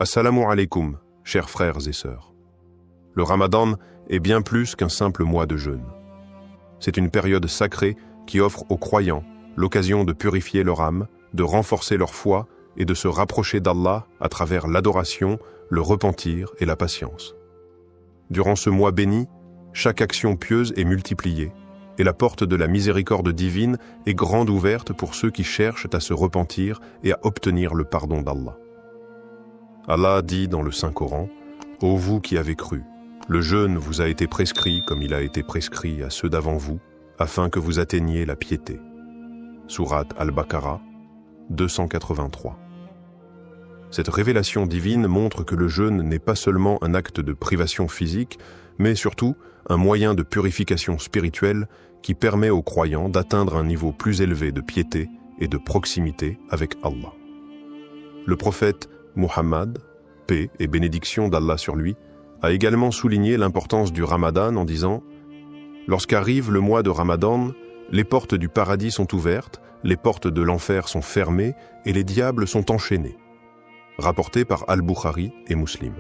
Assalamu alaikum, chers frères et sœurs. Le Ramadan est bien plus qu'un simple mois de jeûne. C'est une période sacrée qui offre aux croyants l'occasion de purifier leur âme, de renforcer leur foi et de se rapprocher d'Allah à travers l'adoration, le repentir et la patience. Durant ce mois béni, chaque action pieuse est multipliée et la porte de la miséricorde divine est grande ouverte pour ceux qui cherchent à se repentir et à obtenir le pardon d'Allah. Allah dit dans le Saint-Coran, « Ô vous qui avez cru, le jeûne vous a été prescrit comme il a été prescrit à ceux d'avant vous, afin que vous atteigniez la piété. » Sourate Al-Baqarah, 283. Cette révélation divine montre que le jeûne n'est pas seulement un acte de privation physique, mais surtout un moyen de purification spirituelle qui permet aux croyants d'atteindre un niveau plus élevé de piété et de proximité avec Allah. Le prophète Muhammad, paix et bénédiction d'Allah sur lui, a également souligné l'importance du Ramadan en disant « Lorsqu'arrive le mois de Ramadan, les portes du paradis sont ouvertes, les portes de l'enfer sont fermées et les diables sont enchaînés. » Rapporté par Al-Bukhari et Muslim.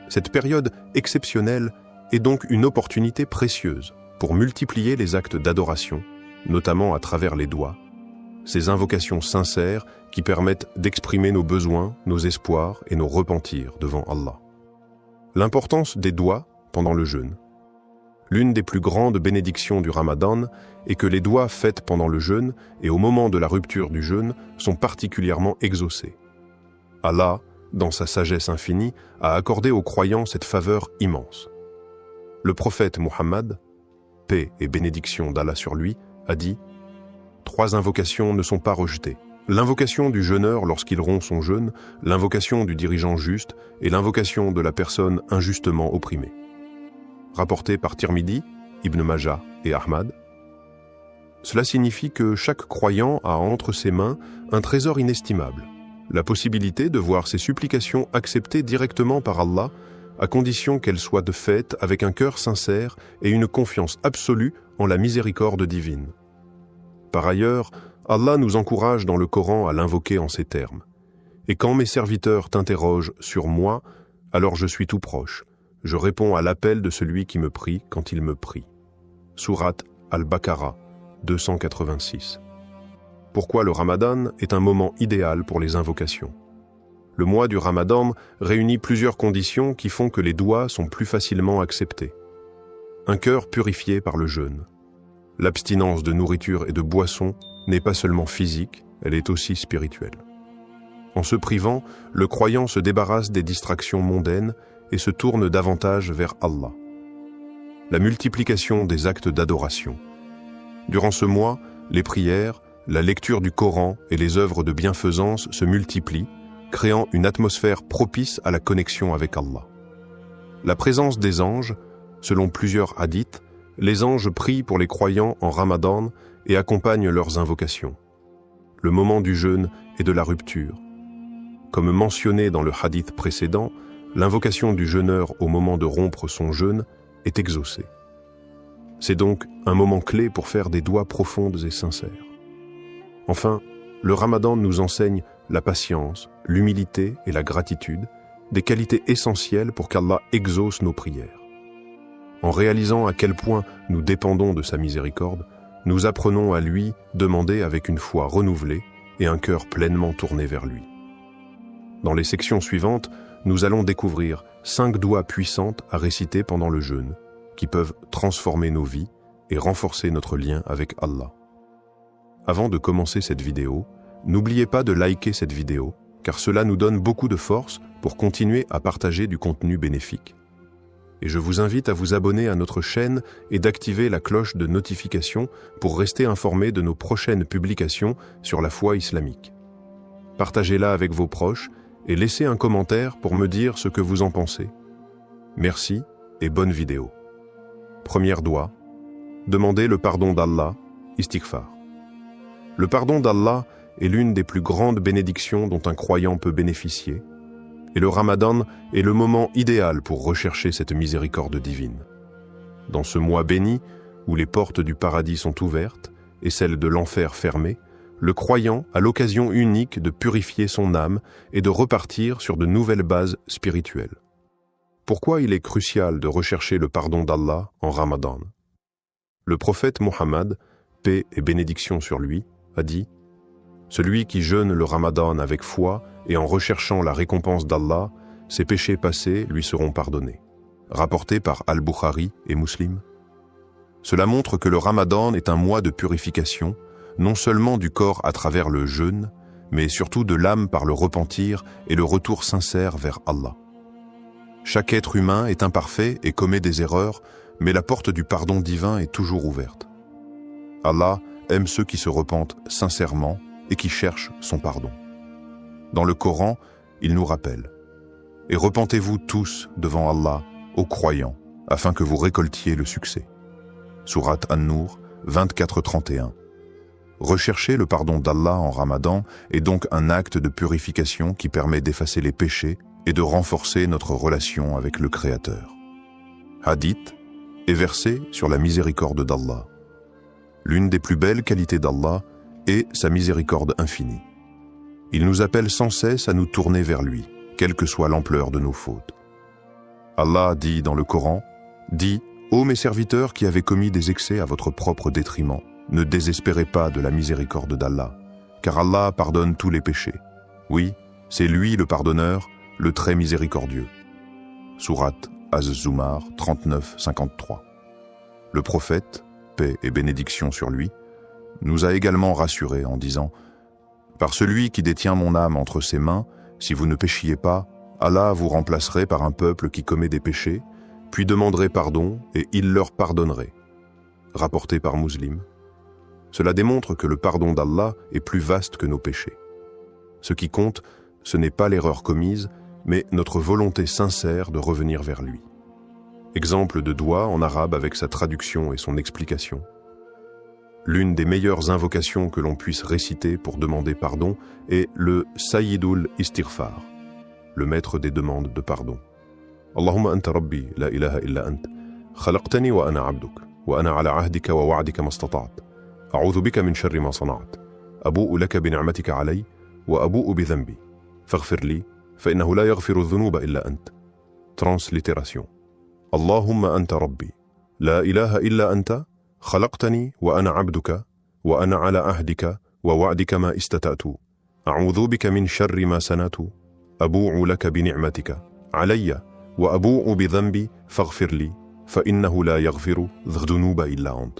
Cette période exceptionnelle est donc une opportunité précieuse pour multiplier les actes d'adoration, notamment à travers les doigts, ces invocations sincères qui permettent d'exprimer nos besoins, nos espoirs et nos repentirs devant Allah. L'importance des doigts pendant le jeûne. L'une des plus grandes bénédictions du Ramadan est que les doigts faits pendant le jeûne et au moment de la rupture du jeûne sont particulièrement exaucés. Allah, dans sa sagesse infinie, a accordé aux croyants cette faveur immense. Le prophète Muhammad, paix et bénédiction d'Allah sur lui, a dit « 3 invocations ne sont pas rejetées. L'invocation du jeûneur lorsqu'il rompt son jeûne, l'invocation du dirigeant juste et l'invocation de la personne injustement opprimée. » Rapporté par Tirmidhi, Ibn Majah et Ahmad. Cela signifie que chaque croyant a entre ses mains un trésor inestimable, la possibilité de voir ses supplications acceptées directement par Allah, à condition qu'elles soient de fait avec un cœur sincère et une confiance absolue en la miséricorde divine. Par ailleurs, Allah nous encourage dans le Coran à l'invoquer en ces termes. « Et quand mes serviteurs t'interrogent sur moi, alors je suis tout proche. Je réponds à l'appel de celui qui me prie quand il me prie. » Sourate Al-Baqarah, 286. Pourquoi le Ramadan est un moment idéal pour les invocations. Le mois du Ramadan réunit plusieurs conditions qui font que les doigts sont plus facilement acceptés. Un cœur purifié par le jeûne. L'abstinence de nourriture et de boissons n'est pas seulement physique, elle est aussi spirituelle. En se privant, le croyant se débarrasse des distractions mondaines et se tourne davantage vers Allah. La multiplication des actes d'adoration. Durant ce mois, les prières, la lecture du Coran et les œuvres de bienfaisance se multiplient, créant une atmosphère propice à la connexion avec Allah. La présence des anges, selon plusieurs hadiths, les anges prient pour les croyants en Ramadan et accompagnent leurs invocations. Le moment du jeûne et de la rupture. Comme mentionné dans le hadith précédent, l'invocation du jeûneur au moment de rompre son jeûne est exaucée. C'est donc un moment clé pour faire des doigts profondes et sincères. Enfin, le Ramadan nous enseigne la patience, l'humilité et la gratitude, des qualités essentielles pour qu'Allah exauce nos prières. En réalisant à quel point nous dépendons de sa miséricorde, nous apprenons à lui demander avec une foi renouvelée et un cœur pleinement tourné vers lui. Dans les sections suivantes, nous allons découvrir 5 doigts puissantes à réciter pendant le jeûne, qui peuvent transformer nos vies et renforcer notre lien avec Allah. Avant de commencer cette vidéo, n'oubliez pas de liker cette vidéo, car cela nous donne beaucoup de force pour continuer à partager du contenu bénéfique. Et je vous invite à vous abonner à notre chaîne et d'activer la cloche de notification pour rester informé de nos prochaines publications sur la foi islamique. Partagez-la avec vos proches et laissez un commentaire pour me dire ce que vous en pensez. Merci et bonne vidéo. Premier doigt, demandez le pardon d'Allah, istighfar. Le pardon d'Allah est l'une des plus grandes bénédictions dont un croyant peut bénéficier, et le Ramadan est le moment idéal pour rechercher cette miséricorde divine. Dans ce mois béni, où les portes du paradis sont ouvertes et celles de l'enfer fermées, le croyant a l'occasion unique de purifier son âme et de repartir sur de nouvelles bases spirituelles. Pourquoi il est crucial de rechercher le pardon d'Allah en Ramadan? Le prophète Mohammed, paix et bénédiction sur lui, a dit « Celui qui jeûne le Ramadan avec foi et en recherchant la récompense d'Allah, ses péchés passés lui seront pardonnés. » Rapporté par Al-Bukhari et Muslim. Cela montre que le Ramadan est un mois de purification, non seulement du corps à travers le jeûne, mais surtout de l'âme par le repentir et le retour sincère vers Allah. Chaque être humain est imparfait et commet des erreurs, mais la porte du pardon divin est toujours ouverte. Allah aime ceux qui se repentent sincèrement et qui cherchent son pardon. Dans le Coran, il nous rappelle « Et repentez-vous tous devant Allah, aux croyants, afin que vous récoltiez le succès. » Sourate An-Nur 24-31. Rechercher le pardon d'Allah en Ramadan est donc un acte de purification qui permet d'effacer les péchés et de renforcer notre relation avec le Créateur. Hadith et verset sur la miséricorde d'Allah. L'une des plus belles qualités d'Allah est sa miséricorde infinie. Il nous appelle sans cesse à nous tourner vers lui, quelle que soit l'ampleur de nos fautes. Allah dit dans le Coran, « Dis, ô mes serviteurs qui avez commis des excès à votre propre détriment, ne désespérez pas de la miséricorde d'Allah, car Allah pardonne tous les péchés. Oui, c'est lui le pardonneur, le très miséricordieux. » Sourate Az-Zumar 39-53. Le prophète, paix et bénédiction sur lui, nous a également rassurés en disant « Par celui qui détient mon âme entre ses mains, si vous ne péchiez pas, Allah vous remplacerait par un peuple qui commet des péchés, puis demanderait pardon et il leur pardonnerait. » Rapporté par Muslim. Cela démontre que le pardon d'Allah est plus vaste que nos péchés. Ce qui compte, ce n'est pas l'erreur commise, mais notre volonté sincère de revenir vers lui. Exemple de doigt en arabe avec sa traduction et son explication. L'une des meilleures invocations que l'on puisse réciter pour demander pardon est le Sayyidul Istighfar, le maître des demandes de pardon. Allahumma anta rabbi, la ilaha illa ant, khalaqtani wa ana abduk, wa ana ala ahdika wa wa'dika mastata'at, a'udhu bika min sharri ma sana'at, abu'u laka bi ni'matika alay, wa abu'u bi dhanbi, faghfir li, fa innahu la yaghfiru dhunuba illa ant. Translittération. Allahumma anta rabbi, la ilaha illa anta, khalaqtani wa ana abduka, wa ana ala ahdika, wa wa'dika ma istata'tu, a'udhu bika min sharri ma sanatu, أبوء لك بنعمتك علي وأبوء بذنبي فاغفر لي فإنه لا يغفر الذنوب إلا أنت.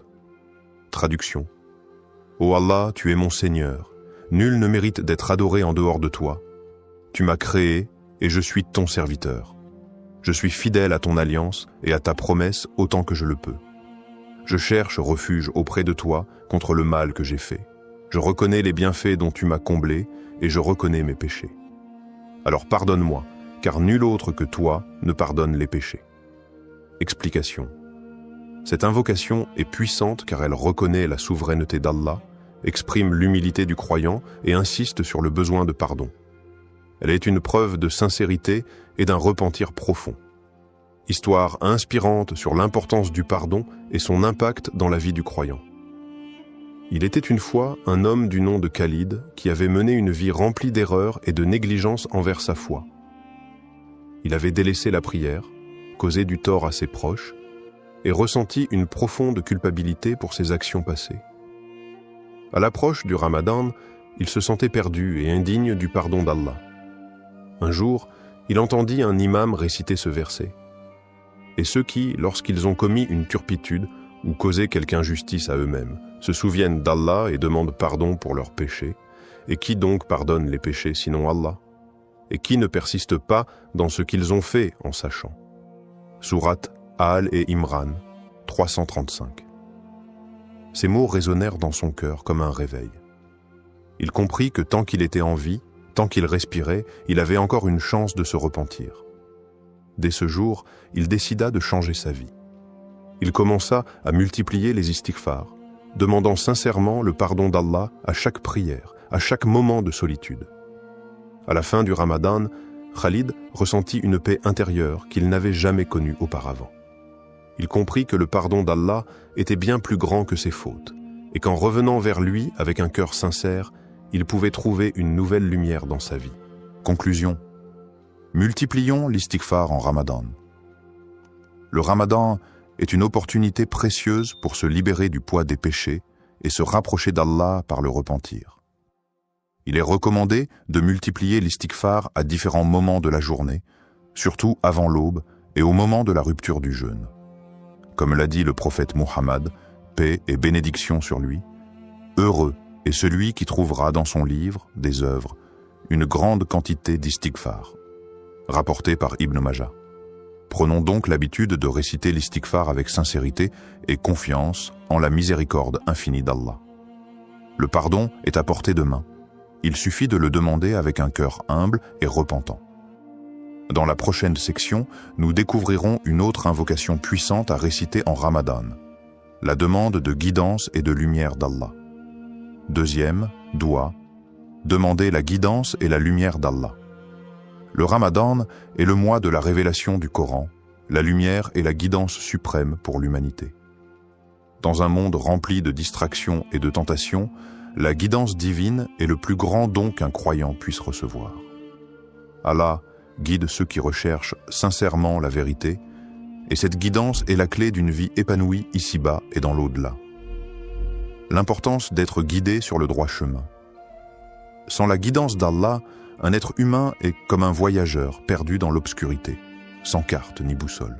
Traduction. Ô Allah, tu es mon Seigneur. Nul ne mérite d'être adoré en dehors de toi. Tu m'as créé et je suis ton serviteur. Je suis fidèle à ton alliance et à ta promesse autant que je le peux. Je cherche refuge auprès de toi contre le mal que j'ai fait. Je reconnais les bienfaits dont tu m'as comblé et je reconnais mes péchés. Alors pardonne-moi, car nul autre que toi ne pardonne les péchés. Explication. Cette invocation est puissante car elle reconnaît la souveraineté d'Allah, exprime l'humilité du croyant et insiste sur le besoin de pardon. Elle est une preuve de sincérité et d'un repentir profond. Histoire inspirante sur l'importance du pardon et son impact dans la vie du croyant. Il était une fois un homme du nom de Khalid qui avait mené une vie remplie d'erreurs et de négligence envers sa foi. Il avait délaissé la prière, causé du tort à ses proches et ressenti une profonde culpabilité pour ses actions passées. À l'approche du Ramadan, il se sentait perdu et indigne du pardon d'Allah. Un jour, il entendit un imam réciter ce verset. Et ceux qui, lorsqu'ils ont commis une turpitude ou causé quelque injustice à eux-mêmes, se souviennent d'Allah et demandent pardon pour leurs péchés, et qui donc pardonne les péchés sinon Allah? Et qui ne persiste pas dans ce qu'ils ont fait en sachant? Sourate Al et Imran 335. Ces mots résonnèrent dans son cœur comme un réveil. Il comprit que tant qu'il était en vie, tant qu'il respirait, il avait encore une chance de se repentir. Dès ce jour, il décida de changer sa vie. Il commença à multiplier les istighfars, demandant sincèrement le pardon d'Allah à chaque prière, à chaque moment de solitude. À la fin du Ramadan, Khalid ressentit une paix intérieure qu'il n'avait jamais connue auparavant. Il comprit que le pardon d'Allah était bien plus grand que ses fautes et qu'en revenant vers lui avec un cœur sincère, il pouvait trouver une nouvelle lumière dans sa vie. Conclusion. Multiplions l'istighfar en Ramadan. Le Ramadan est une opportunité précieuse pour se libérer du poids des péchés et se rapprocher d'Allah par le repentir. Il est recommandé de multiplier l'istighfar à différents moments de la journée, surtout avant l'aube et au moment de la rupture du jeûne. Comme l'a dit le prophète Muhammad, paix et bénédiction sur lui, « Heureux est celui qui trouvera dans son livre, des œuvres, une grande quantité d'istighfar. » Rapporté par Ibn Majah. Prenons donc l'habitude de réciter l'istighfar avec sincérité et confiance en la miséricorde infinie d'Allah. Le pardon est à portée de main. Il suffit de le demander avec un cœur humble et repentant. Dans la prochaine section, nous découvrirons une autre invocation puissante à réciter en Ramadan, la demande de guidance et de lumière d'Allah. Deuxième, doua, demander la guidance et la lumière d'Allah. Le Ramadan est le mois de la révélation du Coran, la lumière et la guidance suprême pour l'humanité. Dans un monde rempli de distractions et de tentations, la guidance divine est le plus grand don qu'un croyant puisse recevoir. Allah guide ceux qui recherchent sincèrement la vérité, et cette guidance est la clé d'une vie épanouie ici-bas et dans l'au-delà. L'importance d'être guidé sur le droit chemin. Sans la guidance d'Allah, un être humain est comme un voyageur perdu dans l'obscurité, sans carte ni boussole.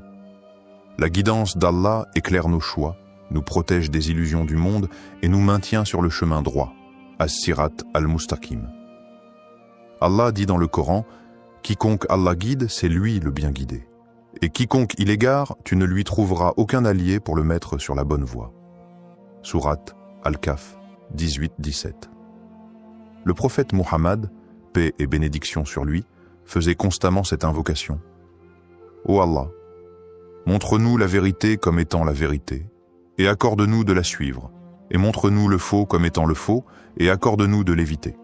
La guidance d'Allah éclaire nos choix, nous protège des illusions du monde et nous maintient sur le chemin droit, As-Sirat al-Mustaqim. Allah dit dans le Coran, « Quiconque Allah guide, c'est lui le bien guidé. Et quiconque il égare, tu ne lui trouveras aucun allié pour le mettre sur la bonne voie. » Surat Al-Kahf 18-17. Le prophète Muhammad, paix et bénédiction sur lui, faisait constamment cette invocation. « Ô Allah, montre-nous la vérité comme étant la vérité, et accorde-nous de la suivre, et montre-nous le faux comme étant le faux, et accorde-nous de l'éviter. »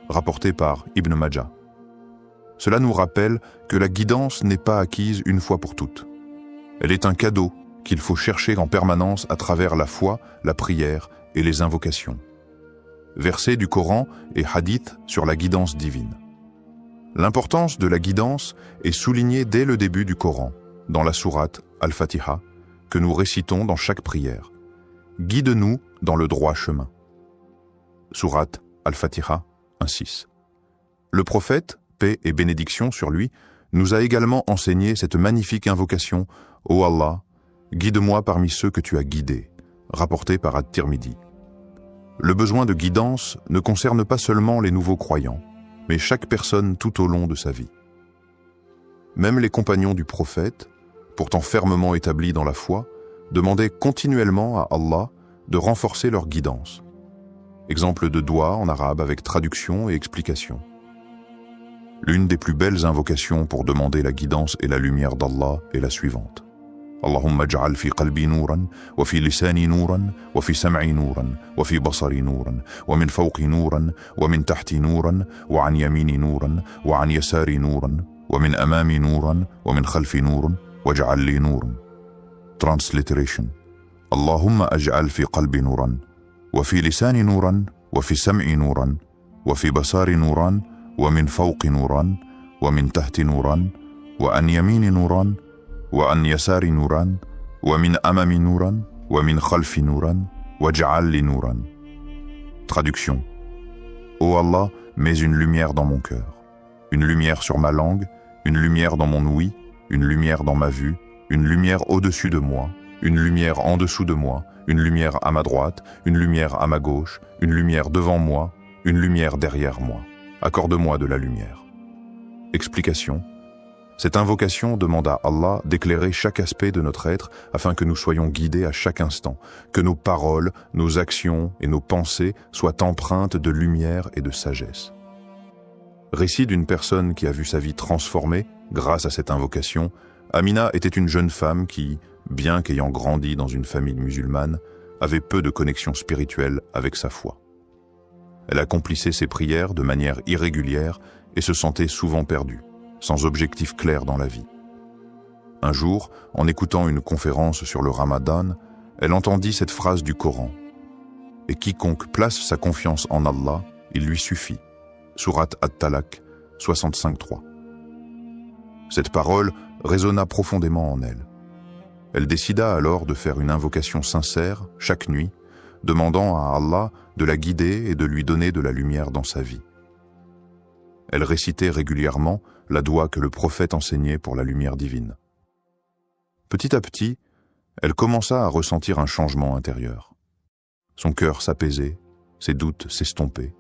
Rapporté par Ibn Majah. Cela nous rappelle que la guidance n'est pas acquise une fois pour toutes. Elle est un cadeau qu'il faut chercher en permanence à travers la foi, la prière et les invocations. Versets du Coran et hadiths sur la guidance divine. L'importance de la guidance est soulignée dès le début du Coran, dans la sourate Al-Fatiha, que nous récitons dans chaque prière. Guide-nous dans le droit chemin. Sourate Al-Fatiha 1:6. Le prophète, paix et bénédiction sur lui, nous a également enseigné cette magnifique invocation « Ô Allah, guide-moi parmi ceux que tu as guidés », rapporté par At-Tirmidhi. Le besoin de guidance ne concerne pas seulement les nouveaux croyants, mais chaque personne tout au long de sa vie. Même les compagnons du prophète, pourtant fermement établis dans la foi, demandaient continuellement à Allah de renforcer leur guidance. Exemple de doua en arabe avec traduction et explication. L'une des plus belles invocations pour demander la guidance et la lumière d'Allah est la suivante. Allahumma ij'al fi qalbi nuran, wa fi lisani nuran, wa fi sam'i nuran, wa fi basari nuran, wa min fawqi nuran, wa min tahti nuran, wa an yamini nuran, wa an yasari nuran, wa min amami nuran, wa min khalfi nuran, waj'al li nuran. Transliteration. Allahumma ij'al fi qalbi nuran, wa fi lisani nuran, wa fi sam'i nuran, wa fi basari nuran, ومن فوق نورا ومن تحت نورا وعن يمين نورا وعن يسار نورا ومن أمام نورا ومن خلف نورا واجعل لي نورا. Traduction. Ô Allah, mets une lumière dans mon cœur, une lumière sur ma langue, une lumière dans mon ouïe, une lumière dans ma vue, une lumière au-dessus de moi, une lumière en dessous de moi, une lumière à ma droite, une lumière à ma gauche, une lumière devant moi, une lumière derrière moi. Accorde-moi de la lumière. Explication. Cette invocation demande à Allah d'éclairer chaque aspect de notre être afin que nous soyons guidés à chaque instant, que nos paroles, nos actions et nos pensées soient empreintes de lumière et de sagesse. Récit d'une personne qui a vu sa vie transformée grâce à cette invocation, Amina était une jeune femme qui, bien qu'ayant grandi dans une famille musulmane, avait peu de connexion spirituelle avec sa foi. Elle accomplissait ses prières de manière irrégulière et se sentait souvent perdue, sans objectif clair dans la vie. Un jour, en écoutant une conférence sur le Ramadan, elle entendit cette phrase du Coran. et quiconque place sa confiance en Allah, il lui suffit. Sourate At-Talaq 65.3. Cette parole résonna profondément en elle. Elle décida alors de faire une invocation sincère chaque nuit, demandant à Allah de la guider et de lui donner de la lumière dans sa vie. Elle récitait régulièrement la doua que le prophète enseignait pour la lumière divine. Petit à petit, elle commença à ressentir un changement intérieur. Son cœur s'apaisait, ses doutes s'estompaient,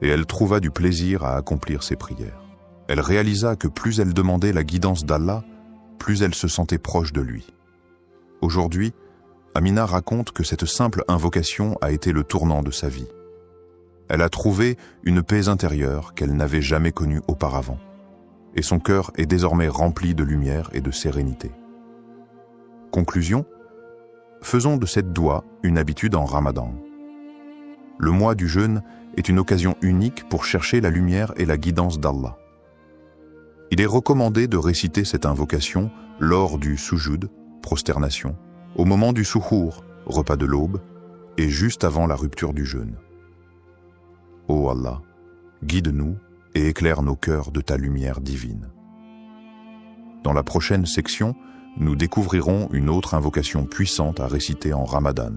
et elle trouva du plaisir à accomplir ses prières. Elle réalisa que plus elle demandait la guidance d'Allah, plus elle se sentait proche de lui. Aujourd'hui, Amina raconte que cette simple invocation a été le tournant de sa vie. Elle a trouvé une paix intérieure qu'elle n'avait jamais connue auparavant, et son cœur est désormais rempli de lumière et de sérénité. Conclusion, faisons de cette doua une habitude en Ramadan. Le mois du jeûne est une occasion unique pour chercher la lumière et la guidance d'Allah. Il est recommandé de réciter cette invocation lors du sujoud, prosternation, au moment du suhour, repas de l'aube, et juste avant la rupture du jeûne. Ô Allah, guide-nous et éclaire nos cœurs de ta lumière divine. Dans la prochaine section, nous découvrirons une autre invocation puissante à réciter en Ramadan,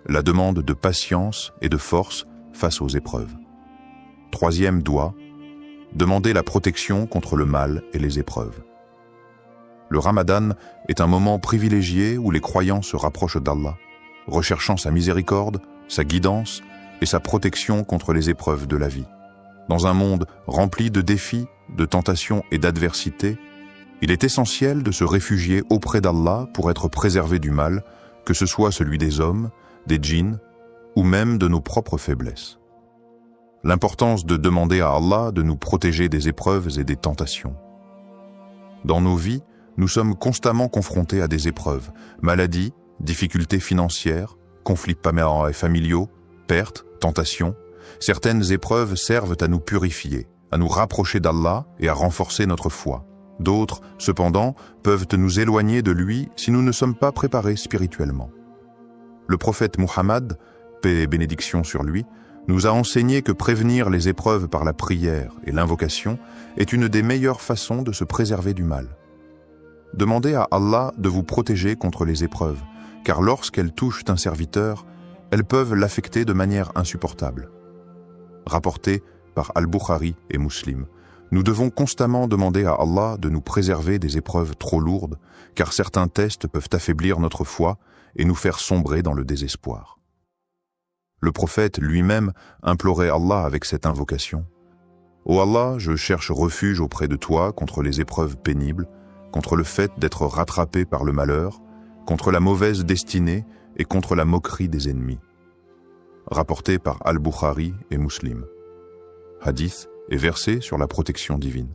la demande de patience et de force face aux épreuves. Troisième doua, demander la protection contre le mal et les épreuves. Le Ramadan est un moment privilégié où les croyants se rapprochent d'Allah, recherchant sa miséricorde, sa guidance et sa protection contre les épreuves de la vie. Dans un monde rempli de défis, de tentations et d'adversités, il est essentiel de se réfugier auprès d'Allah pour être préservé du mal, que ce soit celui des hommes, des djinns ou même de nos propres faiblesses. L'importance de demander à Allah de nous protéger des épreuves et des tentations. Dans nos vies, nous sommes constamment confrontés à des épreuves, maladies, difficultés financières, conflits familiaux, pertes, tentations. Certaines épreuves servent à nous purifier, à nous rapprocher d'Allah et à renforcer notre foi. D'autres, cependant, peuvent nous éloigner de lui si nous ne sommes pas préparés spirituellement. Le prophète Muhammad, paix et bénédiction sur lui, nous a enseigné que prévenir les épreuves par la prière et l'invocation est une des meilleures façons de se préserver du mal. Demandez à Allah de vous protéger contre les épreuves, car lorsqu'elles touchent un serviteur, elles peuvent l'affecter de manière insupportable. Rapporté par Al-Bukhari et Muslim, nous devons constamment demander à Allah de nous préserver des épreuves trop lourdes, car certains tests peuvent affaiblir notre foi et nous faire sombrer dans le désespoir. Le prophète lui-même implorait Allah avec cette invocation. « Ô Allah, je cherche refuge auprès de toi contre les épreuves pénibles, contre le fait d'être rattrapé par le malheur, contre la mauvaise destinée et contre la moquerie des ennemis. » Rapporté par Al-Bukhari et Muslim. Hadith et verset sur la protection divine.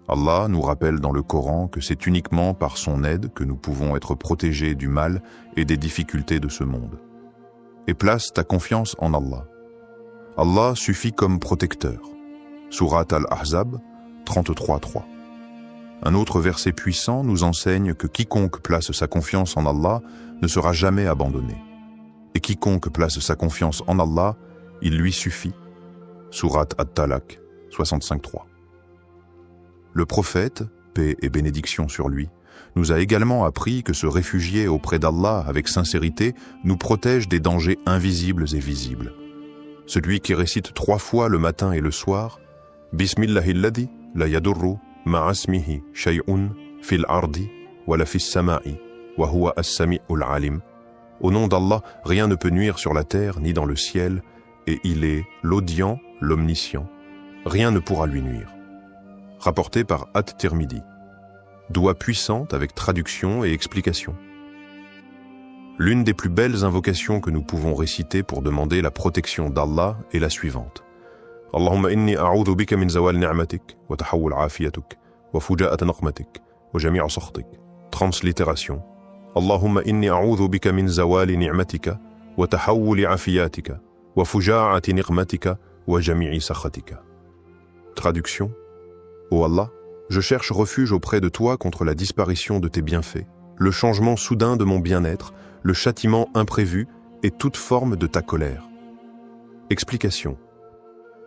Allah nous rappelle dans le Coran que c'est uniquement par son aide que nous pouvons être protégés du mal et des difficultés de ce monde. Et place ta confiance en Allah. Allah suffit comme protecteur. Sourate Al-Ahzab 33.3. Un autre verset puissant nous enseigne que quiconque place sa confiance en Allah ne sera jamais abandonné. Et quiconque place sa confiance en Allah, il lui suffit. Sourate At-Talaq 65.3. Le prophète, paix et bénédiction sur lui, nous a également appris que se réfugier auprès d'Allah avec sincérité nous protège des dangers invisibles et visibles. Celui qui récite 3 fois le matin et le soir « Bismillahilladhi la yadurru ma'asmihi shay'un fil ardi wa la fis sama'i wa huwa as-sami'ul alim » Au nom d'Allah, rien ne peut nuire sur la terre ni dans le ciel, et il est l'audient, l'omniscient. Rien ne pourra lui nuire. Rapporté par At-Tirmidhi. Doua puissante avec traduction et explication. L'une des plus belles invocations que nous pouvons réciter pour demander la protection d'Allah est la suivante. Allahumma inni a'udhu bika min zawal ni'matik, wa tahawul afiyatuk, wa fuja'at naqmatik, wa jami'a sakhtik. Translittération. Allahumma inni a'udhu bika min zawali ni'matika, wa tahawul afiyatika, wa fuja'ati niqmatika, wa jami'i sakhatika. Traduction. Ô Allah, je cherche refuge auprès de toi contre la disparition de tes bienfaits, le changement soudain de mon bien-être, le châtiment imprévu et toute forme de ta colère. Explication.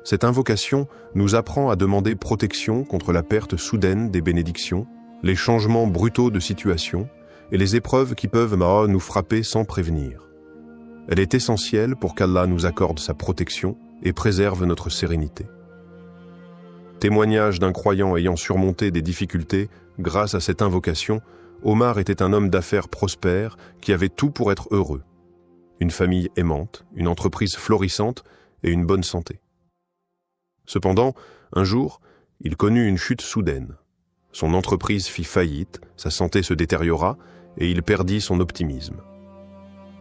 Cette invocation nous apprend à demander protection contre la perte soudaine des bénédictions, les changements brutaux de situation et les épreuves qui peuvent nous frapper sans prévenir. Elle est essentielle pour qu'Allah nous accorde sa protection et préserve notre sérénité. Témoignage d'un croyant ayant surmonté des difficultés grâce à cette invocation, Omar était un homme d'affaires prospère qui avait tout pour être heureux. Une famille aimante, une entreprise florissante et une bonne santé. Cependant, un jour, il connut une chute soudaine. Son entreprise fit faillite, sa santé se détériora et il perdit son optimisme.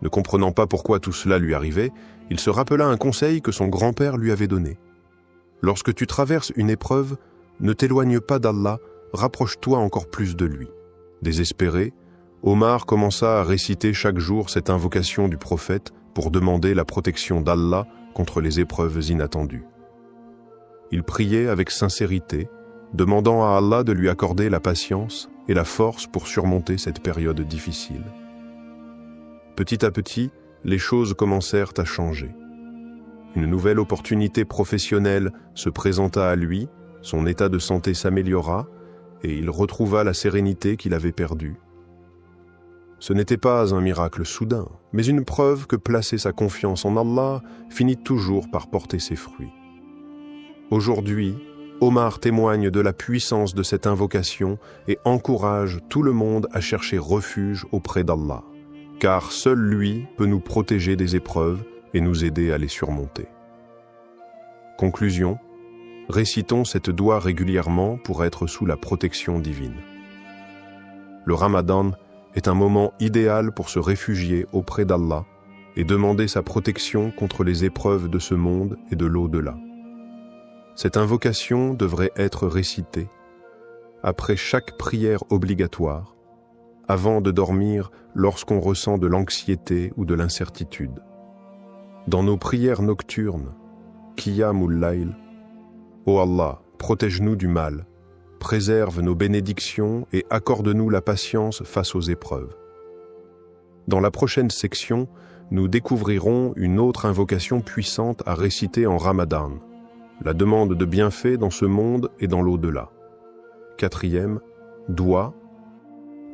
Ne comprenant pas pourquoi tout cela lui arrivait, il se rappela un conseil que son grand-père lui avait donné. Lorsque tu traverses une épreuve, ne t'éloigne pas d'Allah, rapproche-toi encore plus de lui. Désespéré, Omar commença à réciter chaque jour cette invocation du prophète pour demander la protection d'Allah contre les épreuves inattendues. Il priait avec sincérité, demandant à Allah de lui accorder la patience et la force pour surmonter cette période difficile. Petit à petit, les choses commencèrent à changer. Une nouvelle opportunité professionnelle se présenta à lui, son état de santé s'améliora et il retrouva la sérénité qu'il avait perdue. Ce n'était pas un miracle soudain, mais une preuve que placer sa confiance en Allah finit toujours par porter ses fruits. Aujourd'hui, Omar témoigne de la puissance de cette invocation et encourage tout le monde à chercher refuge auprès d'Allah, car seul lui peut nous protéger des épreuves et nous aider à les surmonter. Conclusion, récitons cette doua régulièrement pour être sous la protection divine. Le Ramadan est un moment idéal pour se réfugier auprès d'Allah et demander sa protection contre les épreuves de ce monde et de l'au-delà. Cette invocation devrait être récitée après chaque prière obligatoire, avant de dormir lorsqu'on ressent de l'anxiété ou de l'incertitude. Dans nos prières nocturnes, Qiyamul Layl, ô Allah, protège-nous du mal, préserve nos bénédictions et accorde-nous la patience face aux épreuves. Dans la prochaine section, nous découvrirons une autre invocation puissante à réciter en Ramadan, la demande de bienfaits dans ce monde et dans l'au-delà. 4e, doua,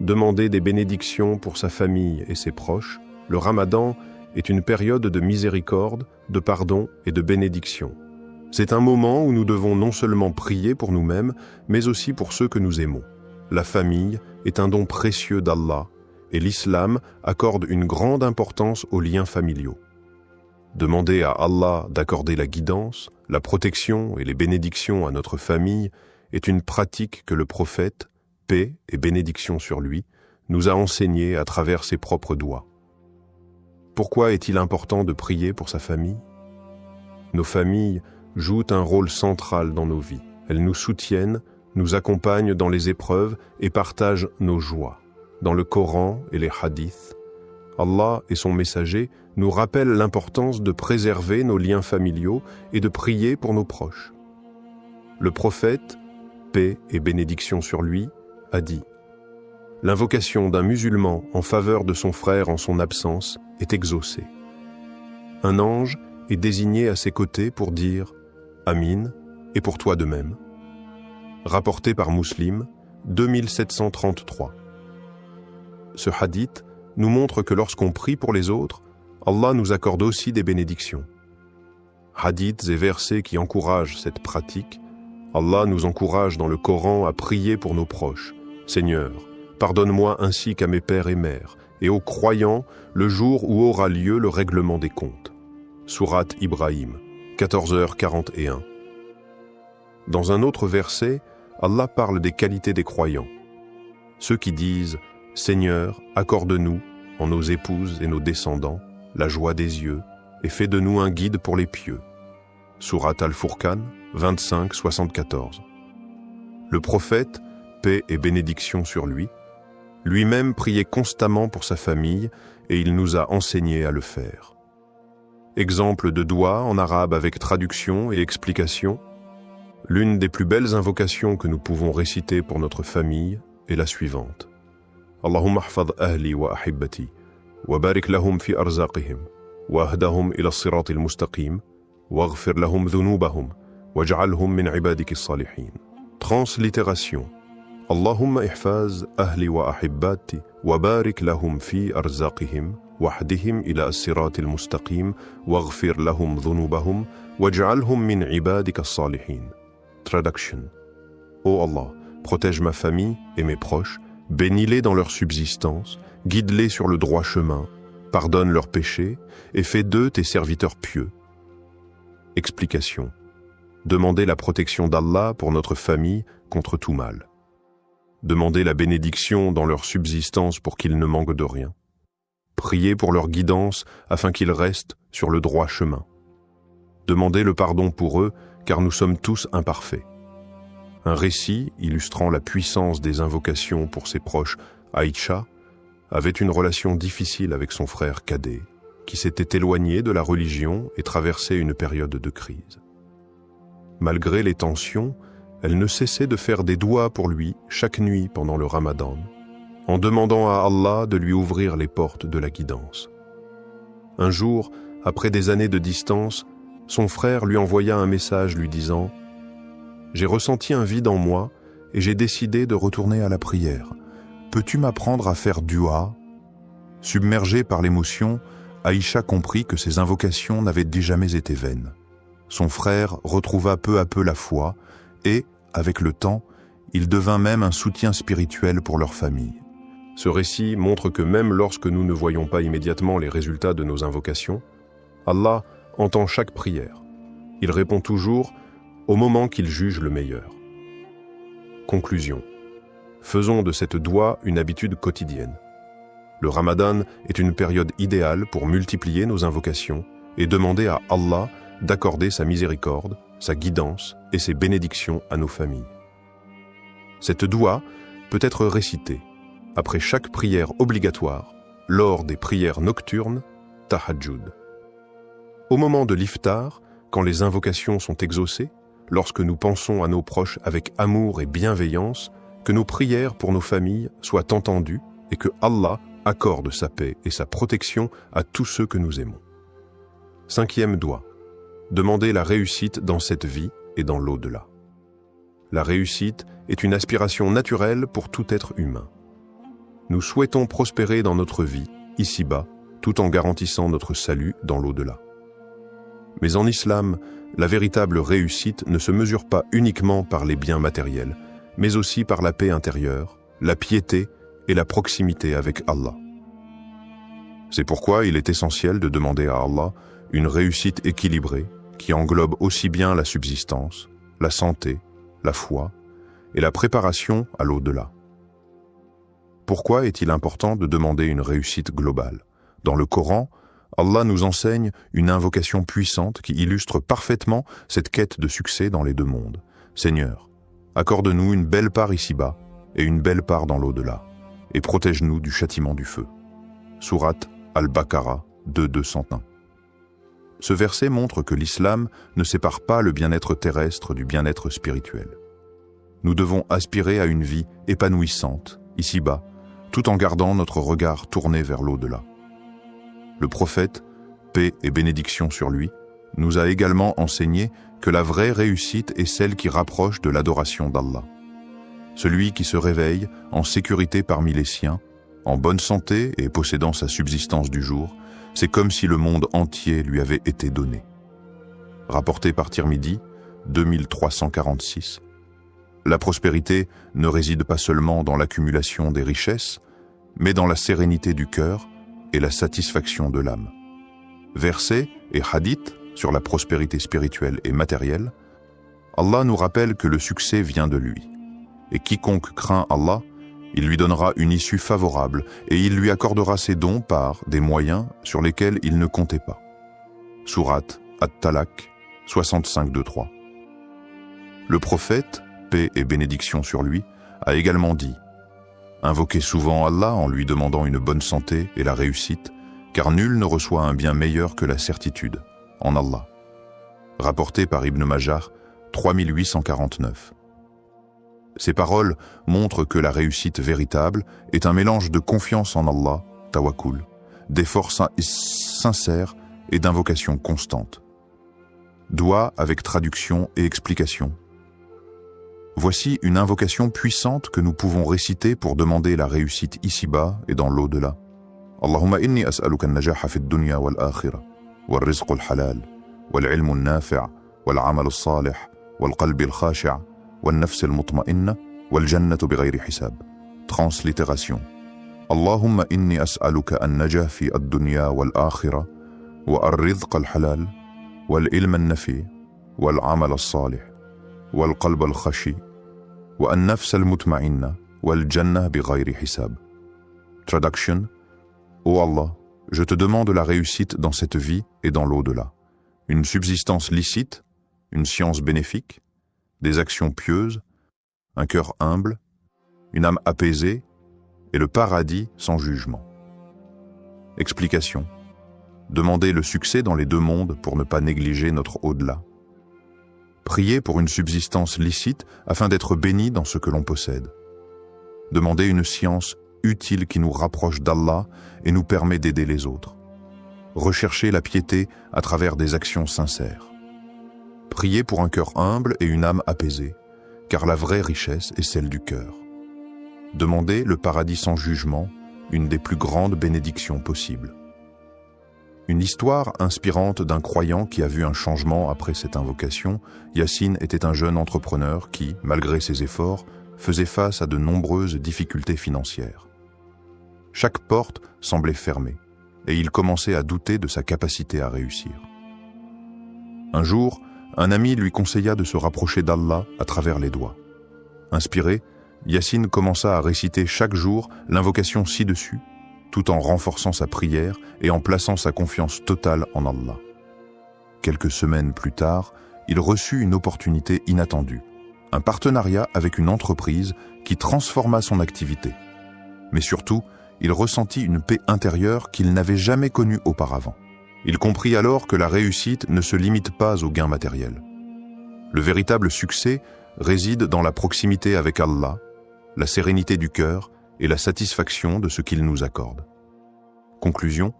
demander des bénédictions pour sa famille et ses proches. Le Ramadan est une période de miséricorde, de pardon et de bénédiction. C'est un moment où nous devons non seulement prier pour nous-mêmes, mais aussi pour ceux que nous aimons. La famille est un don précieux d'Allah et l'islam accorde une grande importance aux liens familiaux. Demander à Allah d'accorder la guidance, la protection et les bénédictions à notre famille est une pratique que le prophète, paix et bénédiction sur lui, nous a enseignée à travers ses propres doigts. Pourquoi est-il important de prier pour sa famille ? Nos familles jouent un rôle central dans nos vies. Elles nous soutiennent, nous accompagnent dans les épreuves et partagent nos joies. Dans le Coran et les hadiths, Allah et son messager nous rappellent l'importance de préserver nos liens familiaux et de prier pour nos proches. Le prophète, paix et bénédiction sur lui, a dit « L'invocation d'un musulman en faveur de son frère en son absence est exaucée. Un ange est désigné à ses côtés pour dire « Amin » et pour toi de même. » Rapporté par Muslim, 2733. Ce hadith nous montre que lorsqu'on prie pour les autres, Allah nous accorde aussi des bénédictions. Hadiths et versets qui encouragent cette pratique, Allah nous encourage dans le Coran à prier pour nos proches. Seigneur, pardonne-moi ainsi qu'à mes pères et mères, et aux croyants le jour où aura lieu le règlement des comptes. Sourate Ibrahim, 14h41. Dans un autre verset, Allah parle des qualités des croyants. Ceux qui disent « Seigneur, accorde-nous, en nos épouses et nos descendants, la joie des yeux, et fais de nous un guide pour les pieux. » Sourate Al-Furqan, 25-74. Le prophète, paix et bénédiction sur lui, lui-même priait constamment pour sa famille et il nous a enseigné à le faire. Exemple de doua en arabe avec traduction et explication. L'une des plus belles invocations que nous pouvons réciter pour notre famille est la suivante. Allahumma hfadh ahli wa ahibbati, wa barik lahum fi arzaqihim, واهدهم إلى الصراط المستقيم واغفر لهم ذنوبهم واجعلهم من عبادك الصالحين. Translittération. اللهم احفظ أهلي وأحباتي وبارك لهم في أرزاقهم واهدهم إلى الصراط المستقيم واغفر لهم ذنوبهم واجعلهم من عبادك الصالحين. Traduction. Ô Allah, protège ma famille et mes proches, bénis-les dans leur subsistance, guide-les sur le droit chemin, pardonne leurs péchés et fais d'eux tes serviteurs pieux. Explication. Demander la protection d'Allah pour notre famille contre tout mal. Demander la bénédiction dans leur subsistance pour qu'ils ne manquent de rien. Prier pour leur guidance afin qu'ils restent sur le droit chemin. Demander le pardon pour eux car nous sommes tous imparfaits. Un récit illustrant la puissance des invocations pour ses proches, Aïcha, avait une relation difficile avec son frère cadet, qui s'était éloigné de la religion et traversait une période de crise. Malgré les tensions, elle ne cessait de faire des doigts pour lui chaque nuit pendant le Ramadan, en demandant à Allah de lui ouvrir les portes de la guidance. Un jour, après des années de distance, son frère lui envoya un message lui disant « J'ai ressenti un vide en moi et j'ai décidé de retourner à la prière. Peux-tu m'apprendre à faire dua ?» Submergée par l'émotion, Aïcha comprit que ses invocations n'avaient jamais été vaines. Son frère retrouva peu à peu la foi et, avec le temps, il devint même un soutien spirituel pour leur famille. Ce récit montre que même lorsque nous ne voyons pas immédiatement les résultats de nos invocations, Allah entend chaque prière. Il répond toujours au moment qu'il juge le meilleur. Conclusion. Faisons de cette doua une habitude quotidienne. Le Ramadan est une période idéale pour multiplier nos invocations et demander à Allah d'accorder sa miséricorde, sa guidance et ses bénédictions à nos familles. Cette doua peut être récitée après chaque prière obligatoire, lors des prières nocturnes, tahajjud. Au moment de l'iftar, quand les invocations sont exaucées, lorsque nous pensons à nos proches avec amour et bienveillance, que nos prières pour nos familles soient entendues et que Allah accorde sa paix et sa protection à tous ceux que nous aimons. 5e doua. Demander la réussite dans cette vie et dans l'au-delà. La réussite est une aspiration naturelle pour tout être humain. Nous souhaitons prospérer dans notre vie, ici-bas, tout en garantissant notre salut dans l'au-delà. Mais en islam, la véritable réussite ne se mesure pas uniquement par les biens matériels, mais aussi par la paix intérieure, la piété et la proximité avec Allah. C'est pourquoi il est essentiel de demander à Allah une réussite équilibrée qui englobe aussi bien la subsistance, la santé, la foi et la préparation à l'au-delà. Pourquoi est-il important de demander une réussite globale? Dans le Coran, Allah nous enseigne une invocation puissante qui illustre parfaitement cette quête de succès dans les deux mondes. Seigneur, accorde-nous une belle part ici-bas et une belle part dans l'au-delà, et protège-nous du châtiment du feu. Sourate Al-Baqarah 2:201. Ce verset montre que l'islam ne sépare pas le bien-être terrestre du bien-être spirituel. Nous devons aspirer à une vie épanouissante, ici-bas, tout en gardant notre regard tourné vers l'au-delà. Le prophète, paix et bénédiction sur lui, nous a également enseigné que la vraie réussite est celle qui rapproche de l'adoration d'Allah. Celui qui se réveille en sécurité parmi les siens, en bonne santé et possédant sa subsistance du jour, c'est comme si le monde entier lui avait été donné. Rapporté par Tirmidhi, 2346. La prospérité ne réside pas seulement dans l'accumulation des richesses, mais dans la sérénité du cœur et la satisfaction de l'âme. Versets et hadiths sur la prospérité spirituelle et matérielle, Allah nous rappelle que le succès vient de lui. Et quiconque craint Allah, il lui donnera une issue favorable et il lui accordera ses dons par des moyens sur lesquels il ne comptait pas. Sourate At-Talaq 65:2-3. Le prophète, paix et bénédiction sur lui, a également dit « Invoquez souvent Allah en lui demandant une bonne santé et la réussite, car nul ne reçoit un bien meilleur que la certitude, en Allah. » Rapporté par Ibn Majah 3849. Ces paroles montrent que la réussite véritable est un mélange de confiance en Allah, tawakkul, d'efforts sincères et d'invocations constantes. Doua avec traduction et explication. Voici une invocation puissante que nous pouvons réciter pour demander la réussite ici-bas et dans l'au-delà. Allahumma inni as'aluka an-najaha fi ad-dunya wal-akhirah, wal-rizq al-halal, wal-ilm an-nafi' wal-amal as-salih, wal-qalb al-khashi' wal-nafs al-mutma'inna, wal-jannatu bighayri hisab. Translittération. Allahumma inni as'aluka an-najaha fi ad-dunya wal-akhirah, wal-rizq al-halal, wal-ilm an-nafi' wal-amal as-salih, wal-qalb al-khashi' وَالنَّفْسَ الْمُطْمَئِنَّةَ وَالْجَنَّةَ بِغَيْرِ حِسَابٍ. Traduction. Ô Allah, je te demande la réussite dans cette vie et dans l'au-delà. Une subsistance licite, une science bénéfique, des actions pieuses, un cœur humble, une âme apaisée et le paradis sans jugement. Explication. Demander le succès dans les deux mondes pour ne pas négliger notre au-delà. Prier pour une subsistance licite afin d'être béni dans ce que l'on possède. Demander une science utile qui nous rapproche d'Allah et nous permet d'aider les autres. Rechercher la piété à travers des actions sincères. Prier pour un cœur humble et une âme apaisée, car la vraie richesse est celle du cœur. Demander le paradis sans jugement, une des plus grandes bénédictions possibles. Une histoire inspirante d'un croyant qui a vu un changement après cette invocation. Yassine était un jeune entrepreneur qui, malgré ses efforts, faisait face à de nombreuses difficultés financières. Chaque porte semblait fermée, et il commençait à douter de sa capacité à réussir. Un jour, un ami lui conseilla de se rapprocher d'Allah à travers les doigts. Inspiré, Yassine commença à réciter chaque jour l'invocation ci-dessus, tout en renforçant sa prière et en plaçant sa confiance totale en Allah. Quelques semaines plus tard, il reçut une opportunité inattendue, un partenariat avec une entreprise qui transforma son activité. Mais surtout, il ressentit une paix intérieure qu'il n'avait jamais connue auparavant. Il comprit alors que la réussite ne se limite pas aux gains matériels. Le véritable succès réside dans la proximité avec Allah, la sérénité du cœur et la satisfaction de ce qu'il nous accorde. Conclusion,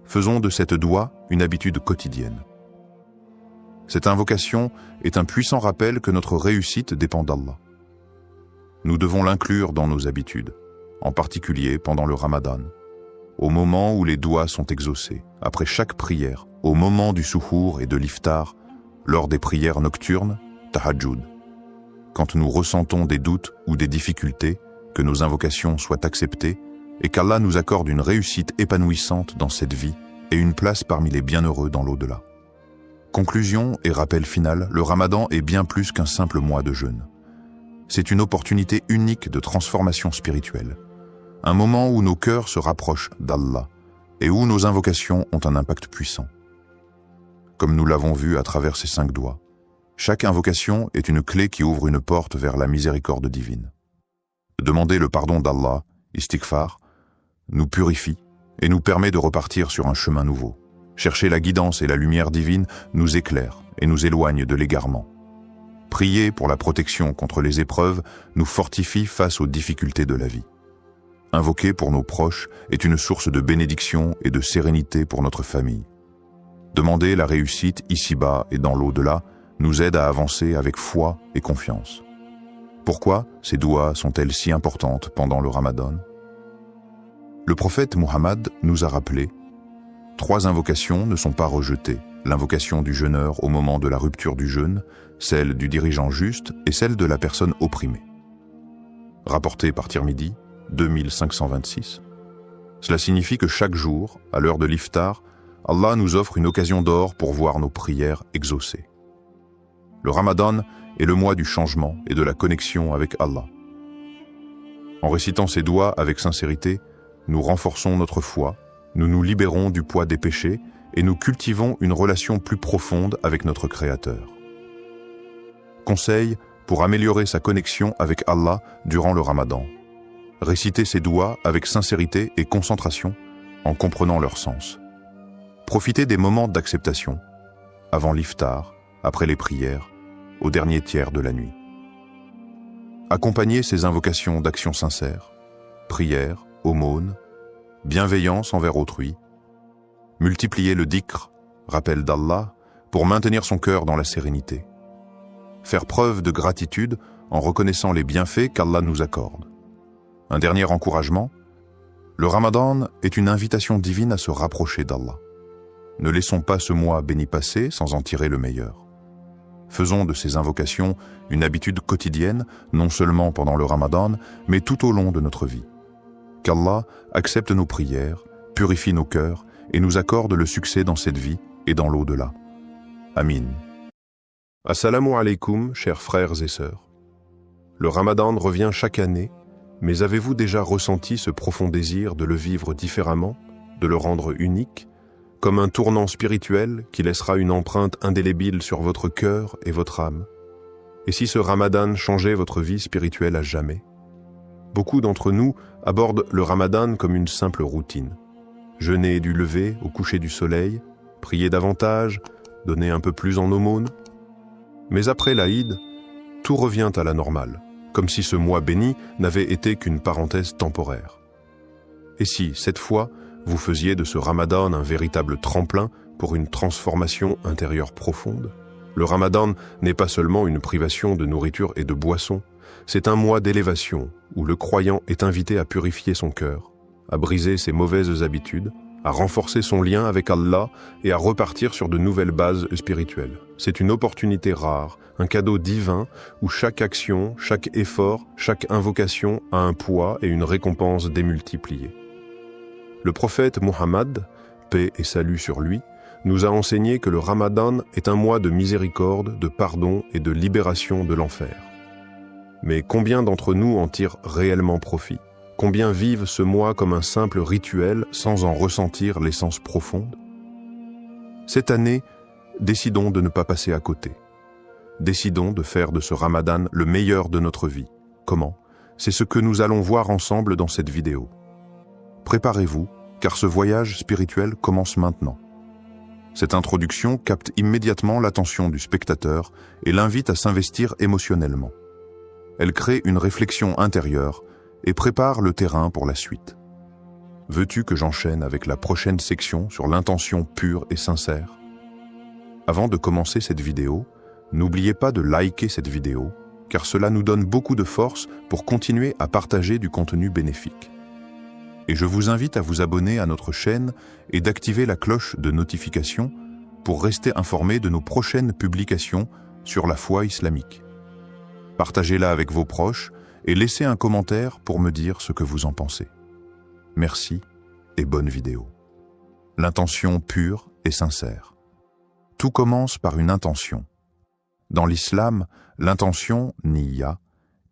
faisons de cette doua une habitude quotidienne. Cette invocation est un puissant rappel que notre réussite dépend d'Allah. Nous devons l'inclure dans nos habitudes, en particulier pendant le Ramadan, au moment où les douas sont exaucés, après chaque prière, au moment du suhour et de l'iftar, lors des prières nocturnes, tahajjud. Quand nous ressentons des doutes ou des difficultés, que nos invocations soient acceptées et qu'Allah nous accorde une réussite épanouissante dans cette vie et une place parmi les bienheureux dans l'au-delà. Conclusion et rappel final, le Ramadan est bien plus qu'un simple mois de jeûne. C'est une opportunité unique de transformation spirituelle, un moment où nos cœurs se rapprochent d'Allah et où nos invocations ont un impact puissant. Comme nous l'avons vu à travers ces 5 doigts, chaque invocation est une clé qui ouvre une porte vers la miséricorde divine. Demander le pardon d'Allah, istighfar, nous purifie et nous permet de repartir sur un chemin nouveau. Chercher la guidance et la lumière divine nous éclaire et nous éloigne de l'égarement. Prier pour la protection contre les épreuves nous fortifie face aux difficultés de la vie. Invoquer pour nos proches est une source de bénédiction et de sérénité pour notre famille. Demander la réussite ici-bas et dans l'au-delà nous aide à avancer avec foi et confiance. Pourquoi ces douas sont-elles si importantes pendant le Ramadan? Le prophète Muhammad nous a rappelé 3 invocations ne sont pas rejetées. L'invocation du jeûneur au moment de la rupture du jeûne, celle du dirigeant juste et celle de la personne opprimée. Rapporté par Tirmidhi, 2526. Cela signifie que chaque jour, à l'heure de l'iftar, Allah nous offre une occasion d'or pour voir nos prières exaucées. Le Ramadan est le mois du changement et de la connexion avec Allah. En récitant ces doigts avec sincérité, nous renforçons notre foi, nous nous libérons du poids des péchés et nous cultivons une relation plus profonde avec notre Créateur. Conseil pour améliorer sa connexion avec Allah durant le Ramadan. Récitez ces doigts avec sincérité et concentration en comprenant leur sens. Profitez des moments d'acceptation, avant l'iftar, après les prières, au dernier tiers de la nuit. Accompagnez ces invocations d'actions sincères, prières, aumônes, bienveillance envers autrui. Multipliez le dhikr, rappel d'Allah, pour maintenir son cœur dans la sérénité. Faire preuve de gratitude en reconnaissant les bienfaits qu'Allah nous accorde. Un dernier encouragement, le Ramadan est une invitation divine à se rapprocher d'Allah. Ne laissons pas ce mois béni passer sans en tirer le meilleur. Faisons de ces invocations une habitude quotidienne, non seulement pendant le Ramadan, mais tout au long de notre vie. Qu'Allah accepte nos prières, purifie nos cœurs et nous accorde le succès dans cette vie et dans l'au-delà. Amin. Assalamu alaikum, chers frères et sœurs. Le Ramadan revient chaque année, mais avez-vous déjà ressenti ce profond désir de le vivre différemment, de le rendre unique, comme un tournant spirituel qui laissera une empreinte indélébile sur votre cœur et votre âme? Et si ce Ramadan changeait votre vie spirituelle à jamais? Beaucoup d'entre nous abordent le Ramadan comme une simple routine. Jeûner du lever au coucher du soleil, prier davantage, donner un peu plus en aumône. Mais après l'Aïd, tout revient à la normale, comme si ce mois béni n'avait été qu'une parenthèse temporaire. Et si, cette fois, vous faisiez de ce Ramadan un véritable tremplin pour une transformation intérieure profonde? Le Ramadan n'est pas seulement une privation de nourriture et de boisson, c'est un mois d'élévation où le croyant est invité à purifier son cœur, à briser ses mauvaises habitudes, à renforcer son lien avec Allah et à repartir sur de nouvelles bases spirituelles. C'est une opportunité rare, un cadeau divin où chaque action, chaque effort, chaque invocation a un poids et une récompense démultipliée. Le prophète Muhammad, paix et salut sur lui, nous a enseigné que le Ramadan est un mois de miséricorde, de pardon et de libération de l'enfer. Mais combien d'entre nous en tirent réellement profit? Combien vivent ce mois comme un simple rituel sans en ressentir l'essence profonde? Cette année, décidons de ne pas passer à côté. Décidons de faire de ce Ramadan le meilleur de notre vie. Comment? C'est ce que nous allons voir ensemble dans cette vidéo. Préparez-vous, car ce voyage spirituel commence maintenant. Cette introduction capte immédiatement l'attention du spectateur et l'invite à s'investir émotionnellement. Elle crée une réflexion intérieure et prépare le terrain pour la suite. Veux-tu que j'enchaîne avec la prochaine section sur l'intention pure et sincère? Avant de commencer cette vidéo, n'oubliez pas de liker cette vidéo, car cela nous donne beaucoup de force pour continuer à partager du contenu bénéfique. Et je vous invite à vous abonner à notre chaîne et d'activer la cloche de notification pour rester informé de nos prochaines publications sur la foi islamique. Partagez-la avec vos proches et laissez un commentaire pour me dire ce que vous en pensez. Merci et bonne vidéo. L'intention pure et sincère. Tout commence par une intention. Dans l'islam, l'intention, niyya,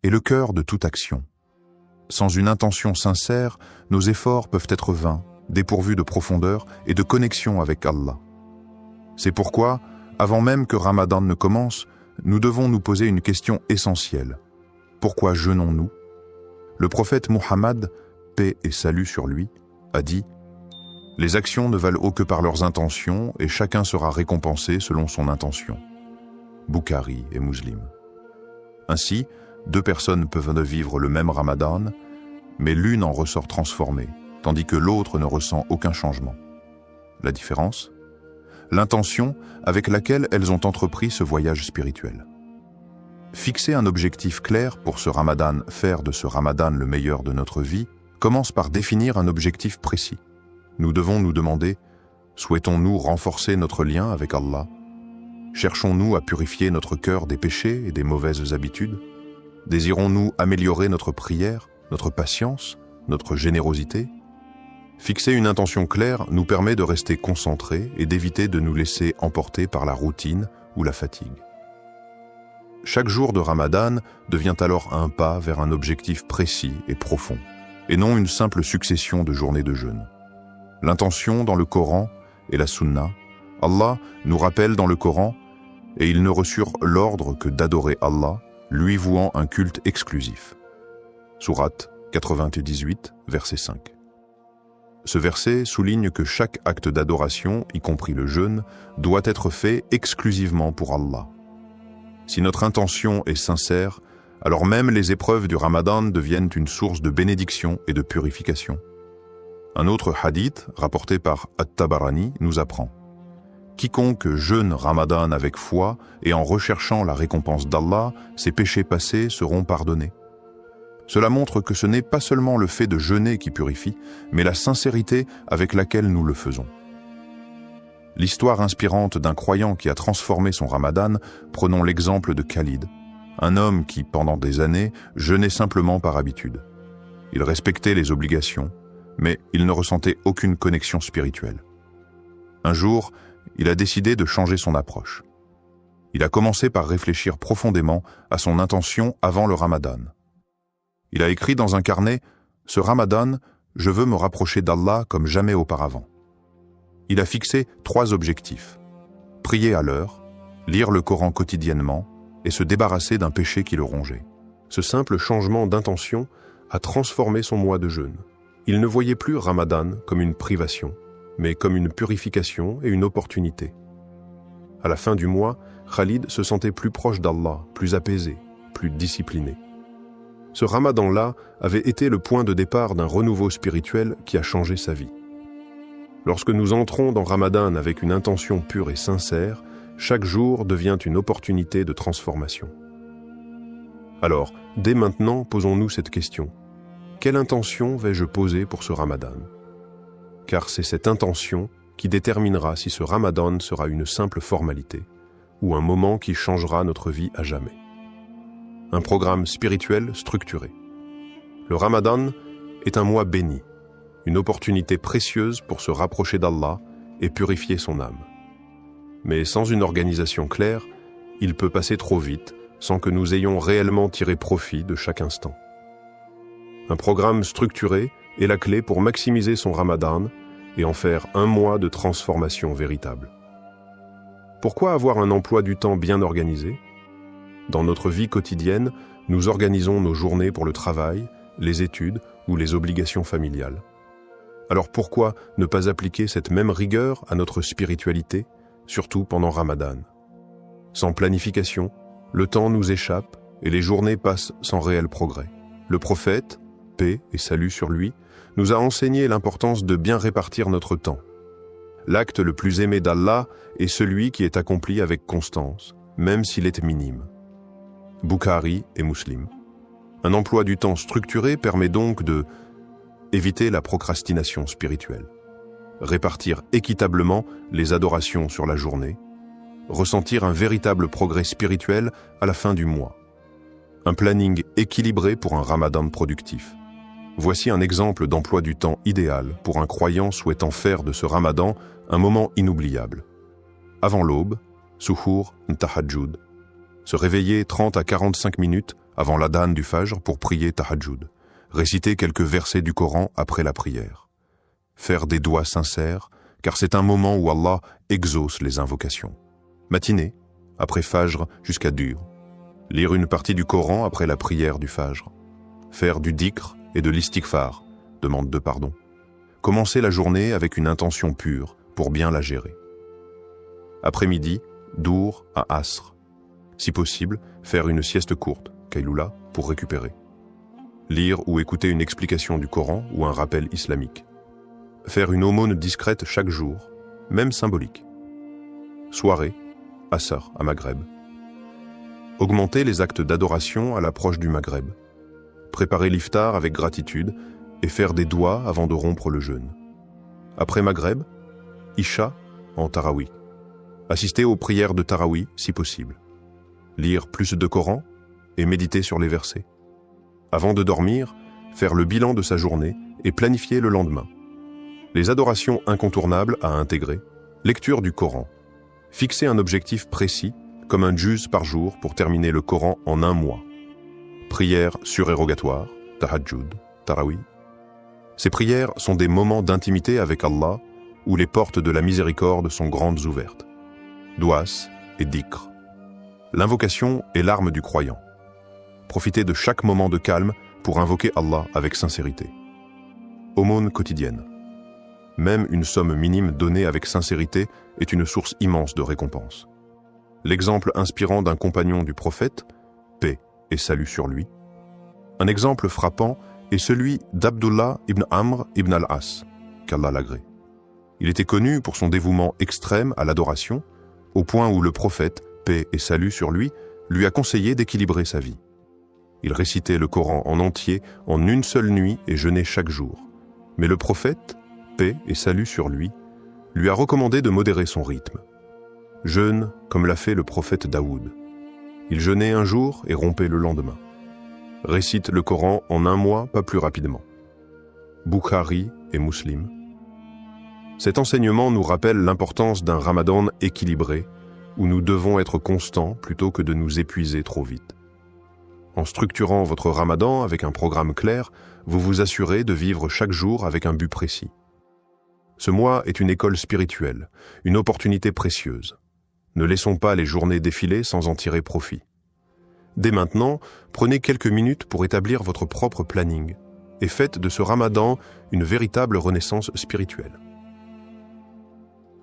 est le cœur de toute action. Sans une intention sincère, nos efforts peuvent être vains, dépourvus de profondeur et de connexion avec Allah. C'est pourquoi, avant même que Ramadan ne commence, nous devons nous poser une question essentielle. Pourquoi jeûnons-nous? Le prophète Muhammad, paix et salut sur lui, a dit « Les actions ne valent que par leurs intentions et chacun sera récompensé selon son intention. » Bukhari et Muslim. Ainsi, deux personnes peuvent vivre le même Ramadan, mais l'une en ressort transformée, tandis que l'autre ne ressent aucun changement. La différence? L'intention avec laquelle elles ont entrepris ce voyage spirituel. Fixer un objectif clair pour ce Ramadan, faire de ce Ramadan le meilleur de notre vie, commence par définir un objectif précis. Nous devons nous demander, souhaitons-nous renforcer notre lien avec Allah? Cherchons-nous à purifier notre cœur des péchés et des mauvaises habitudes? Désirons-nous améliorer notre prière, notre patience, notre générosité? Fixer une intention claire nous permet de rester concentrés et d'éviter de nous laisser emporter par la routine ou la fatigue. Chaque jour de Ramadan devient alors un pas vers un objectif précis et profond, et non une simple succession de journées de jeûne. L'intention dans le Coran et la Sunna, Allah nous rappelle dans le Coran « Et ils ne reçurent l'ordre que d'adorer Allah, lui vouant un culte exclusif. » Sourate 98, verset 5. Ce verset souligne que chaque acte d'adoration, y compris le jeûne, doit être fait exclusivement pour Allah. Si notre intention est sincère, alors même les épreuves du Ramadan deviennent une source de bénédiction et de purification. Un autre hadith, rapporté par At-Tabarani, nous apprend « Quiconque jeûne Ramadan avec foi et en recherchant la récompense d'Allah, ses péchés passés seront pardonnés. Cela montre que ce n'est pas seulement le fait de jeûner qui purifie, mais la sincérité avec laquelle nous le faisons. L'histoire inspirante d'un croyant qui a transformé son Ramadan, prenons l'exemple de Khalid, un homme qui, pendant des années, jeûnait simplement par habitude. Il respectait les obligations, mais il ne ressentait aucune connexion spirituelle. Un jour, il a décidé de changer son approche. Il a commencé par réfléchir profondément à son intention avant le Ramadan. Il a écrit dans un carnet « Ce Ramadan, je veux me rapprocher d'Allah comme jamais auparavant ». Il a fixé 3 objectifs. Prier à l'heure, lire le Coran quotidiennement et se débarrasser d'un péché qui le rongeait. Ce simple changement d'intention a transformé son mois de jeûne. Il ne voyait plus Ramadan comme une privation, mais comme une purification et une opportunité. À la fin du mois, Khalid se sentait plus proche d'Allah, plus apaisé, plus discipliné. Ce Ramadan-là avait été le point de départ d'un renouveau spirituel qui a changé sa vie. Lorsque nous entrons dans Ramadan avec une intention pure et sincère, chaque jour devient une opportunité de transformation. Alors, dès maintenant, posons-nous cette question. Quelle intention vais-je poser pour ce Ramadan ? Car c'est cette intention qui déterminera si ce Ramadan sera une simple formalité ou un moment qui changera notre vie à jamais. Un programme spirituel structuré. Le Ramadan est un mois béni, une opportunité précieuse pour se rapprocher d'Allah et purifier son âme. Mais sans une organisation claire, il peut passer trop vite sans que nous ayons réellement tiré profit de chaque instant. Un programme structuré est la clé pour maximiser son Ramadan et en faire un mois de transformation véritable. Pourquoi avoir un emploi du temps bien organisé ? Dans notre vie quotidienne, nous organisons nos journées pour le travail, les études ou les obligations familiales. Alors pourquoi ne pas appliquer cette même rigueur à notre spiritualité, surtout pendant Ramadan ? Sans planification, le temps nous échappe et les journées passent sans réel progrès. Le prophète, paix et salut sur lui, nous a enseigné l'importance de bien répartir notre temps. L'acte le plus aimé d'Allah est celui qui est accompli avec constance, même s'il est minime. Bukhari et Muslim. Un emploi du temps structuré permet donc de éviter la procrastination spirituelle, répartir équitablement les adorations sur la journée, ressentir un véritable progrès spirituel à la fin du mois. Un planning équilibré pour un Ramadan productif. Voici un exemple d'emploi du temps idéal pour un croyant souhaitant faire de ce Ramadan un moment inoubliable. Avant l'aube, suhour, tahajjud. Se réveiller 30 à 45 minutes avant l'adhan du Fajr pour prier tahajjud. Réciter quelques versets du Coran après la prière. Faire des doigts sincères, car c'est un moment où Allah exauce les invocations. Matinée, après Fajr jusqu'à Dur. Lire une partie du Coran après la prière du Fajr. Faire du dhikr et de l'istighfar, demande de pardon. Commencer la journée avec une intention pure pour bien la gérer. Après-midi, Dour à Asr. Si possible, faire une sieste courte, Kailoula, pour récupérer. Lire ou écouter une explication du Coran ou un rappel islamique. Faire une aumône discrète chaque jour, même symbolique. Soirée, Asr à Maghreb. Augmenter les actes d'adoration à l'approche du Maghreb. Préparer l'iftar avec gratitude et faire des doigts avant de rompre le jeûne. Après Maghreb, Isha en Tarawi. Assister aux prières de Tarawi si possible. Lire plus de Coran et méditer sur les versets. Avant de dormir, faire le bilan de sa journée et planifier le lendemain. Les adorations incontournables à intégrer. Lecture du Coran. Fixer un objectif précis, comme un juz par jour pour terminer le Coran en un mois. Prières surérogatoires, tahajjud, tarawi. Ces prières sont des moments d'intimité avec Allah où les portes de la miséricorde sont grandes ouvertes. Duas et dhikr. L'invocation est l'arme du croyant. Profitez de chaque moment de calme pour invoquer Allah avec sincérité. Aumône quotidienne. Même une somme minime donnée avec sincérité est une source immense de récompense. L'exemple inspirant d'un compagnon du prophète, paix et salut sur lui. Un exemple frappant est celui d'Abdullah ibn Amr ibn al-As, qu'Allah l'agrée. Il était connu pour son dévouement extrême à l'adoration, au point où le prophète, paix et salut sur lui a conseillé d'équilibrer sa vie. Il récitait le Coran en entier en une seule nuit et jeûnait chaque jour. Mais le prophète, paix et salut sur lui a recommandé de modérer son rythme. Jeûne comme l'a fait le prophète Daoud. Il jeûnait un jour et rompait le lendemain. Récite le Coran en un mois, pas plus rapidement. Bukhari et Muslim. Cet enseignement nous rappelle l'importance d'un ramadan équilibré, où nous devons être constants plutôt que de nous épuiser trop vite. En structurant votre ramadan avec un programme clair, vous vous assurez de vivre chaque jour avec un but précis. Ce mois est une école spirituelle, une opportunité précieuse. Ne laissons pas les journées défiler sans en tirer profit. Dès maintenant, prenez quelques minutes pour établir votre propre planning et faites de ce ramadan une véritable renaissance spirituelle.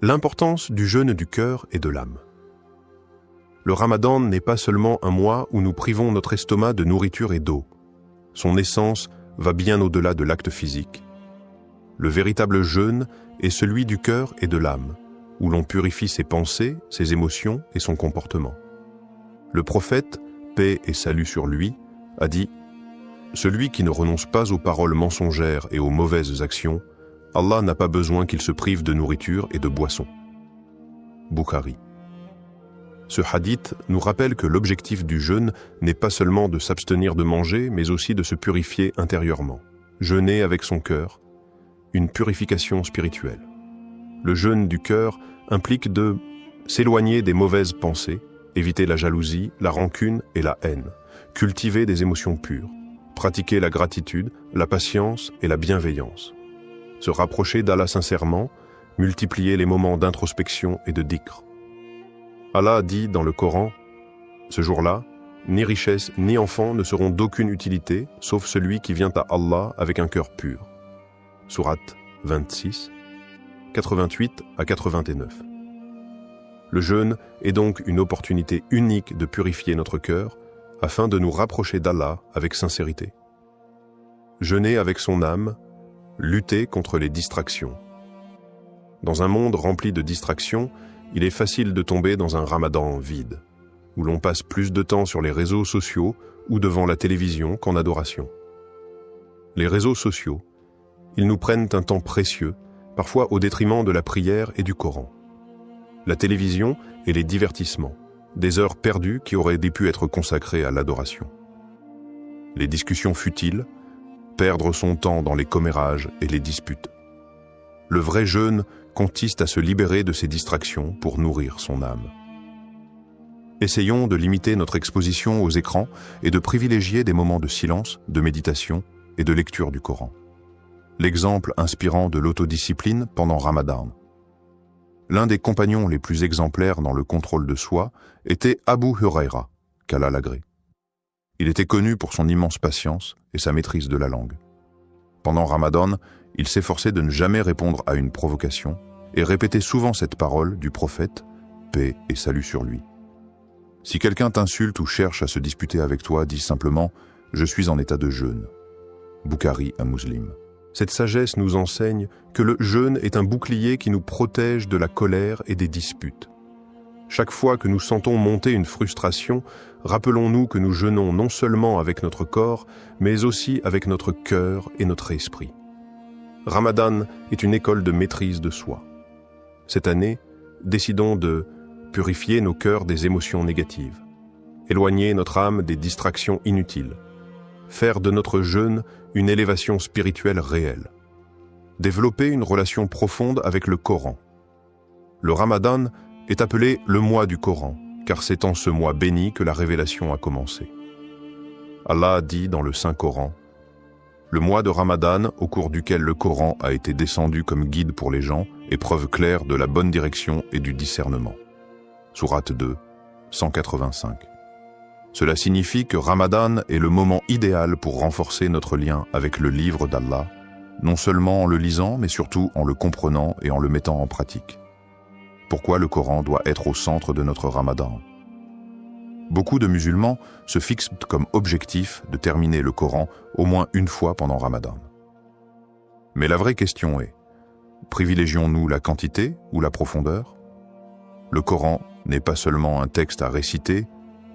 L'importance du jeûne du cœur et de l'âme. Le ramadan n'est pas seulement un mois où nous privons notre estomac de nourriture et d'eau. Son essence va bien au-delà de l'acte physique. Le véritable jeûne est celui du cœur et de l'âme, où l'on purifie ses pensées, ses émotions et son comportement. Le prophète, paix et salut sur lui, a dit « Celui qui ne renonce pas aux paroles mensongères et aux mauvaises actions, Allah n'a pas besoin qu'il se prive de nourriture et de boisson. » Bukhari. Ce hadith nous rappelle que l'objectif du jeûne n'est pas seulement de s'abstenir de manger, mais aussi de se purifier intérieurement. Jeûner avec son cœur, une purification spirituelle. Le jeûne du cœur implique de s'éloigner des mauvaises pensées, éviter la jalousie, la rancune et la haine, cultiver des émotions pures, pratiquer la gratitude, la patience et la bienveillance, se rapprocher d'Allah sincèrement, multiplier les moments d'introspection et de dhikr. Allah dit dans le Coran, « Ce jour-là, ni richesse ni enfant ne seront d'aucune utilité, sauf celui qui vient à Allah avec un cœur pur. » Sourate 26, 88 à 89. Le jeûne est donc une opportunité unique de purifier notre cœur afin de nous rapprocher d'Allah avec sincérité. Jeûner avec son âme, lutter contre les distractions. Dans un monde rempli de distractions, il est facile de tomber dans un ramadan vide, où l'on passe plus de temps sur les réseaux sociaux ou devant la télévision qu'en adoration. Les réseaux sociaux, ils nous prennent un temps précieux, parfois au détriment de la prière et du Coran. La télévision et les divertissements, des heures perdues qui auraient pu être consacrées à l'adoration. Les discussions futiles, perdre son temps dans les commérages et les disputes. Le vrai jeûne consiste à se libérer de ces distractions pour nourrir son âme. Essayons de limiter notre exposition aux écrans et de privilégier des moments de silence, de méditation et de lecture du Coran. L'exemple inspirant de l'autodiscipline pendant Ramadan. L'un des compagnons les plus exemplaires dans le contrôle de soi était Abu Huraira, qu'Allah l'agrée. Il était connu pour son immense patience et sa maîtrise de la langue. Pendant Ramadan, il s'efforçait de ne jamais répondre à une provocation et répétait souvent cette parole du prophète, paix et salut sur lui. Si quelqu'un t'insulte ou cherche à se disputer avec toi, dis simplement « Je suis en état de jeûne ». Bukhari à Muslim. Cette sagesse nous enseigne que le jeûne est un bouclier qui nous protège de la colère et des disputes. Chaque fois que nous sentons monter une frustration, rappelons-nous que nous jeûnons non seulement avec notre corps, mais aussi avec notre cœur et notre esprit. Ramadan est une école de maîtrise de soi. Cette année, décidons de purifier nos cœurs des émotions négatives, éloigner notre âme des distractions inutiles, faire de notre jeûne une élévation spirituelle réelle, développer une relation profonde avec le Coran. Le Ramadan est appelé le mois du Coran, car c'est en ce mois béni que la révélation a commencé. Allah dit dans le Saint-Coran, « Le mois de Ramadan, au cours duquel le Coran a été descendu comme guide pour les gens, est preuve claire de la bonne direction et du discernement. » Sourate 2, 185. Cela signifie que Ramadan est le moment idéal pour renforcer notre lien avec le livre d'Allah, non seulement en le lisant, mais surtout en le comprenant et en le mettant en pratique. Pourquoi le Coran doit être au centre de notre Ramadan? Beaucoup de musulmans se fixent comme objectif de terminer le Coran au moins une fois pendant Ramadan. Mais la vraie question est, Privilégions-nous la quantité ou la profondeur? Le Coran n'est pas seulement un texte à réciter,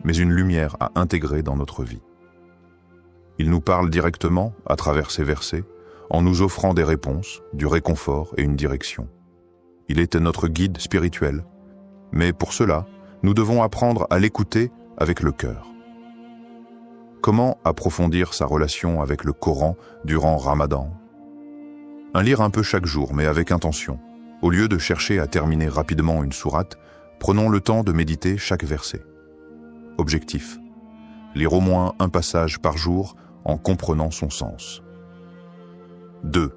mais une lumière à intégrer dans notre vie. Il nous parle directement, à travers ces versets, en nous offrant des réponses, du réconfort et une direction. Il est notre guide spirituel, mais pour cela, nous devons apprendre à l'écouter avec le cœur. Comment approfondir sa relation avec le Coran durant Ramadan? Lire un peu chaque jour, mais avec intention. Au lieu de chercher à terminer rapidement une sourate, prenons le temps de méditer chaque verset. Objectif: lire au moins un passage par jour en comprenant son sens. 2.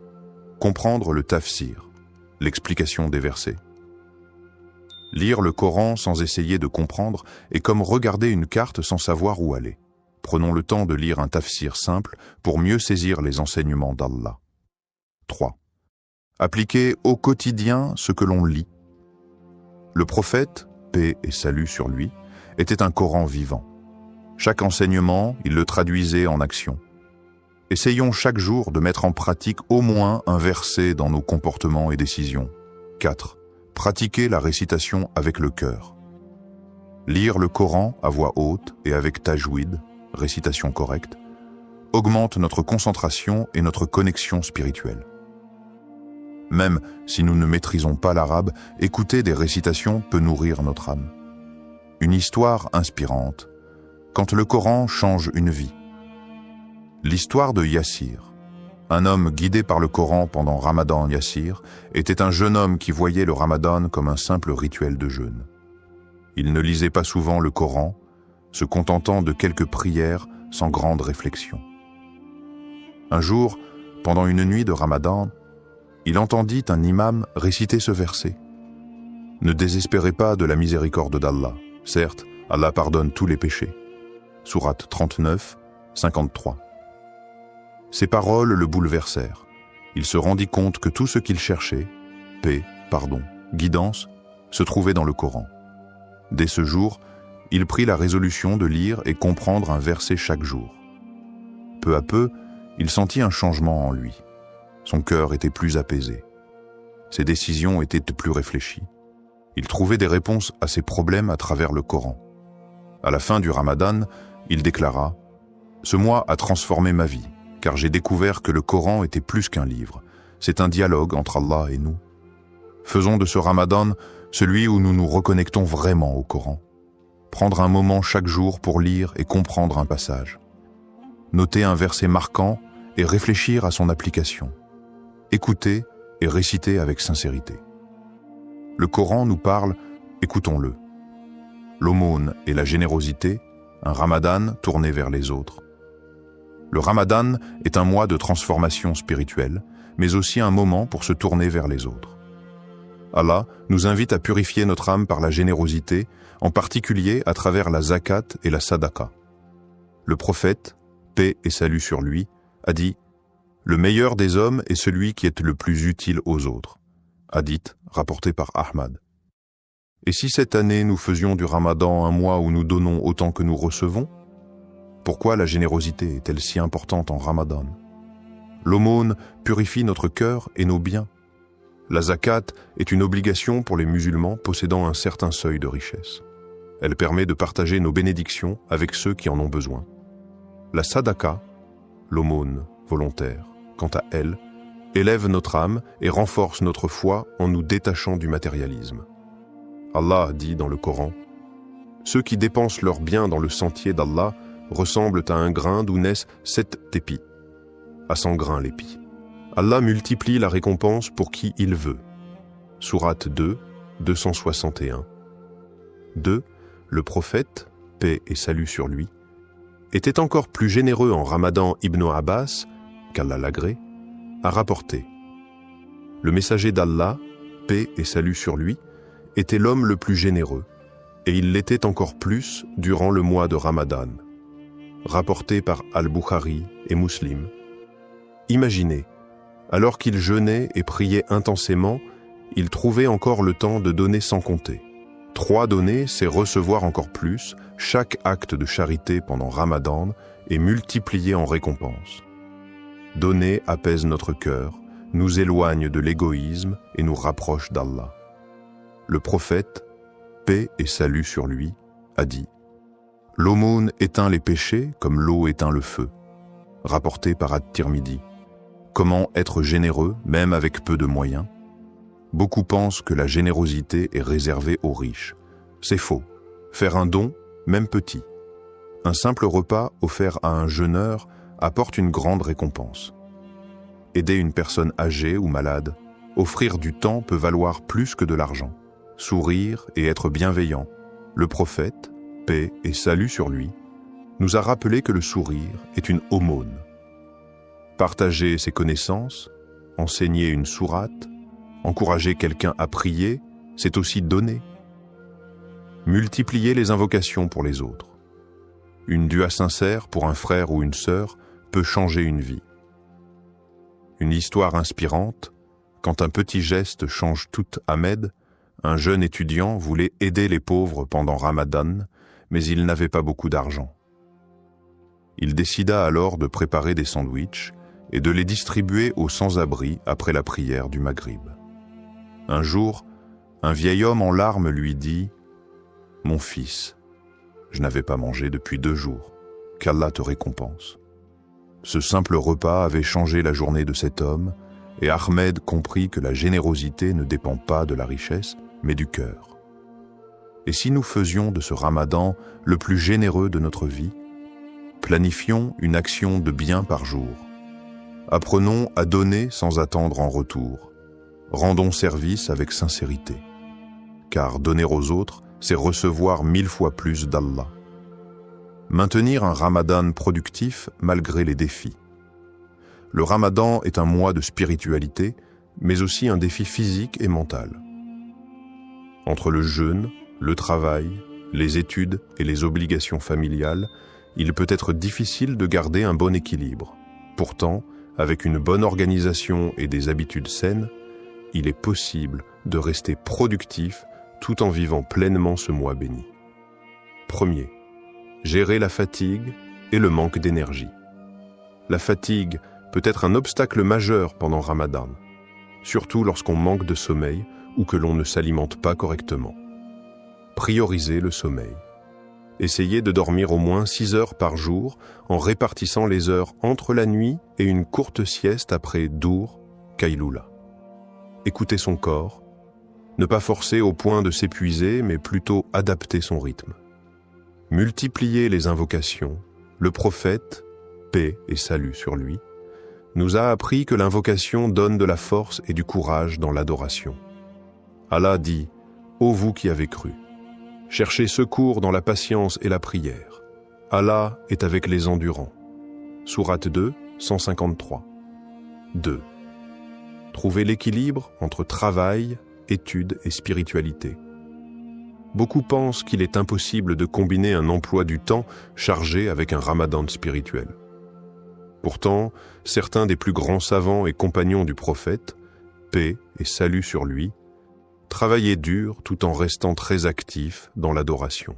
Comprendre le tafsir, l'explication des versets. Lire le Coran sans essayer de comprendre est comme regarder une carte sans savoir où aller. Prenons le temps de lire un tafsir simple pour mieux saisir les enseignements d'Allah. 3. Appliquer au quotidien ce que l'on lit. Le prophète, paix et salut sur lui, était un Coran vivant. Chaque enseignement, il le traduisait en action. Essayons chaque jour de mettre en pratique au moins un verset dans nos comportements et décisions. 4. Pratiquer la récitation avec le cœur. Lire le Coran à voix haute et avec tajwid, récitation correcte, augmente notre concentration et notre connexion spirituelle. Même si nous ne maîtrisons pas l'arabe, écouter des récitations peut nourrir notre âme. Une histoire inspirante, quand le Coran change une vie. L'histoire de Yassir. Un homme guidé par le Coran pendant Ramadan. Yassir était un jeune homme qui voyait le Ramadan comme un simple rituel de jeûne. Il ne lisait pas souvent le Coran, se contentant de quelques prières sans grande réflexion. Un jour, pendant une nuit de Ramadan, il entendit un imam réciter ce verset. Ne désespérez pas de la miséricorde d'Allah. Certes, Allah pardonne tous les péchés. Sourate 39, 53. Ces paroles le bouleversèrent. Il se rendit compte que tout ce qu'il cherchait, paix, pardon, guidance, se trouvait dans le Coran. Dès ce jour, il prit la résolution de lire et comprendre un verset chaque jour. Peu à peu, il sentit un changement en lui. Son cœur était plus apaisé. Ses décisions étaient plus réfléchies. Il trouvait des réponses à ses problèmes à travers le Coran. À la fin du Ramadan, il déclara « Ce mois a transformé ma vie, car j'ai découvert que le Coran était plus qu'un livre. C'est un dialogue entre Allah et nous. Faisons de ce Ramadan celui où nous nous reconnectons vraiment au Coran. Prendre un moment chaque jour pour lire et comprendre un passage. Noter un verset marquant et réfléchir à son application. Écouter et réciter avec sincérité. Le Coran nous parle, écoutons-le. L'aumône et la générosité, un Ramadan tourné vers les autres. Le Ramadan est un mois de transformation spirituelle, mais aussi un moment pour se tourner vers les autres. Allah nous invite à purifier notre âme par la générosité, en particulier à travers la zakat et la sadaqa. Le prophète, paix et salut sur lui, a dit « Le meilleur des hommes est celui qui est le plus utile aux autres ». Hadith rapporté par Ahmad. Et si cette année nous faisions du Ramadan un mois où nous donnons autant que nous recevons? Pourquoi la générosité est-elle si importante en Ramadan? L'aumône purifie notre cœur et nos biens. La zakat est une obligation pour les musulmans possédant un certain seuil de richesse. Elle permet de partager nos bénédictions avec ceux qui en ont besoin. La sadaqa, l'aumône volontaire, quant à elle, élève notre âme et renforce notre foi en nous détachant du matérialisme. Allah dit dans le Coran « Ceux qui dépensent leurs biens dans le sentier d'Allah ressemblent à un grain d'où naissent 7 épis. À 100 grains l'épi. Allah multiplie la récompense pour qui il veut. » Sourate 2, 261. 2. Le prophète, paix et salut sur lui, était encore plus généreux en Ramadan. Ibn Abbas, qu'Allah l'agrée, a rapporté. Le messager d'Allah, paix et salut sur lui, était l'homme le plus généreux, et il l'était encore plus durant le mois de Ramadan. Rapporté par Al-Bukhari et Muslim. Imaginez, alors qu'il jeûnait et priait intensément, il trouvait encore le temps de donner sans compter. 3 donner, c'est recevoir encore plus, chaque acte de charité pendant Ramadan est multiplié en récompense. Donner apaise notre cœur, nous éloigne de l'égoïsme et nous rapproche d'Allah. Le prophète, paix et salut sur lui, a dit « L'aumône éteint les péchés comme l'eau éteint le feu », rapporté par At-Tirmidhi. Comment être généreux, même avec peu de moyens? Beaucoup pensent que la générosité est réservée aux riches. C'est faux. Faire un don, même petit. Un simple repas offert à un jeûneur apporte une grande récompense. Aider une personne âgée ou malade, offrir du temps peut valoir plus que de l'argent. Sourire et être bienveillant, le prophète, paix et salut sur lui, nous a rappelé que le sourire est une aumône. Partager ses connaissances, enseigner une sourate, encourager quelqu'un à prier, c'est aussi donner. Multiplier les invocations pour les autres. Une dua sincère pour un frère ou une sœur peut changer une vie. Une histoire inspirante, quand un petit geste change toute Ahmed, un jeune étudiant voulait aider les pauvres pendant Ramadan, mais il n'avait pas beaucoup d'argent. Il décida alors de préparer des sandwichs et de les distribuer aux sans-abri après la prière du Maghrib. Un jour, un vieil homme en larmes lui dit « Mon fils, je n'avais pas mangé depuis 2 jours, qu'Allah te récompense. » Ce simple repas avait changé la journée de cet homme et Ahmed comprit que la générosité ne dépend pas de la richesse, mais du cœur. Et si nous faisions de ce Ramadan le plus généreux de notre vie, planifions une action de bien par jour. Apprenons à donner sans attendre en retour. Rendons service avec sincérité. Car donner aux autres, c'est recevoir 1000 fois plus d'Allah. Maintenir un Ramadan productif malgré les défis. Le Ramadan est un mois de spiritualité, mais aussi un défi physique et mental. Entre le jeûne, le travail, les études et les obligations familiales, il peut être difficile de garder un bon équilibre. Pourtant, avec une bonne organisation et des habitudes saines, il est possible de rester productif tout en vivant pleinement ce mois béni. Premier, gérer la fatigue et le manque d'énergie. La fatigue peut être un obstacle majeur pendant Ramadan, surtout lorsqu'on manque de sommeil ou que l'on ne s'alimente pas correctement. Priorisez le sommeil. Essayez de dormir au moins 6 heures par jour en répartissant les heures entre la nuit et une courte sieste après Dour, Kaïloula. Écoutez son corps, ne pas forcer au point de s'épuiser, mais plutôt adapter son rythme. Multipliez les invocations. Le prophète, paix et salut sur lui, nous a appris que l'invocation donne de la force et du courage dans l'adoration. Allah dit « Ô vous qui avez cru ». Cherchez secours dans la patience et la prière. Allah est avec les endurants. Sourate 2, 153. 2. Trouvez l'équilibre entre travail, études et spiritualité. Beaucoup pensent qu'il est impossible de combiner un emploi du temps chargé avec un ramadan spirituel. Pourtant, certains des plus grands savants et compagnons du prophète, paix et salut sur lui, travailler dur tout en restant très actif dans l'adoration.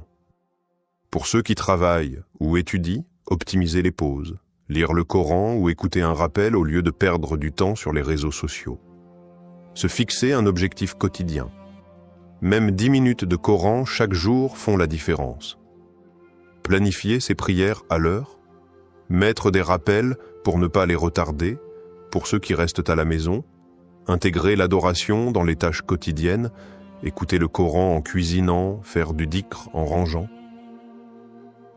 Pour ceux qui travaillent ou étudient, optimiser les pauses, lire le Coran ou écouter un rappel au lieu de perdre du temps sur les réseaux sociaux. Se fixer un objectif quotidien. Même 10 minutes de Coran chaque jour font la différence. Planifier ses prières à l'heure, mettre des rappels pour ne pas les retarder, pour ceux qui restent à la maison, intégrer l'adoration dans les tâches quotidiennes, écouter le Coran en cuisinant, faire du dhikr en rangeant.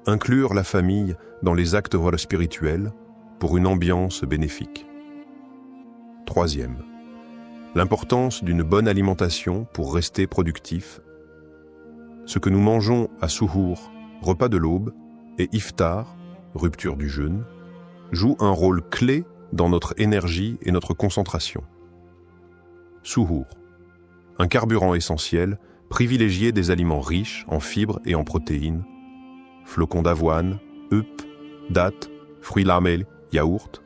Inclure la famille dans les actes spirituels pour une ambiance bénéfique. 3e, l'importance d'une bonne alimentation pour rester productif. Ce que nous mangeons à Suhour, repas de l'aube, et Iftar, rupture du jeûne, joue un rôle clé dans notre énergie et notre concentration. Suhour, un carburant essentiel, privilégiez des aliments riches en fibres et en protéines, flocons d'avoine, œufs, dattes, fruits lamelles, yaourt.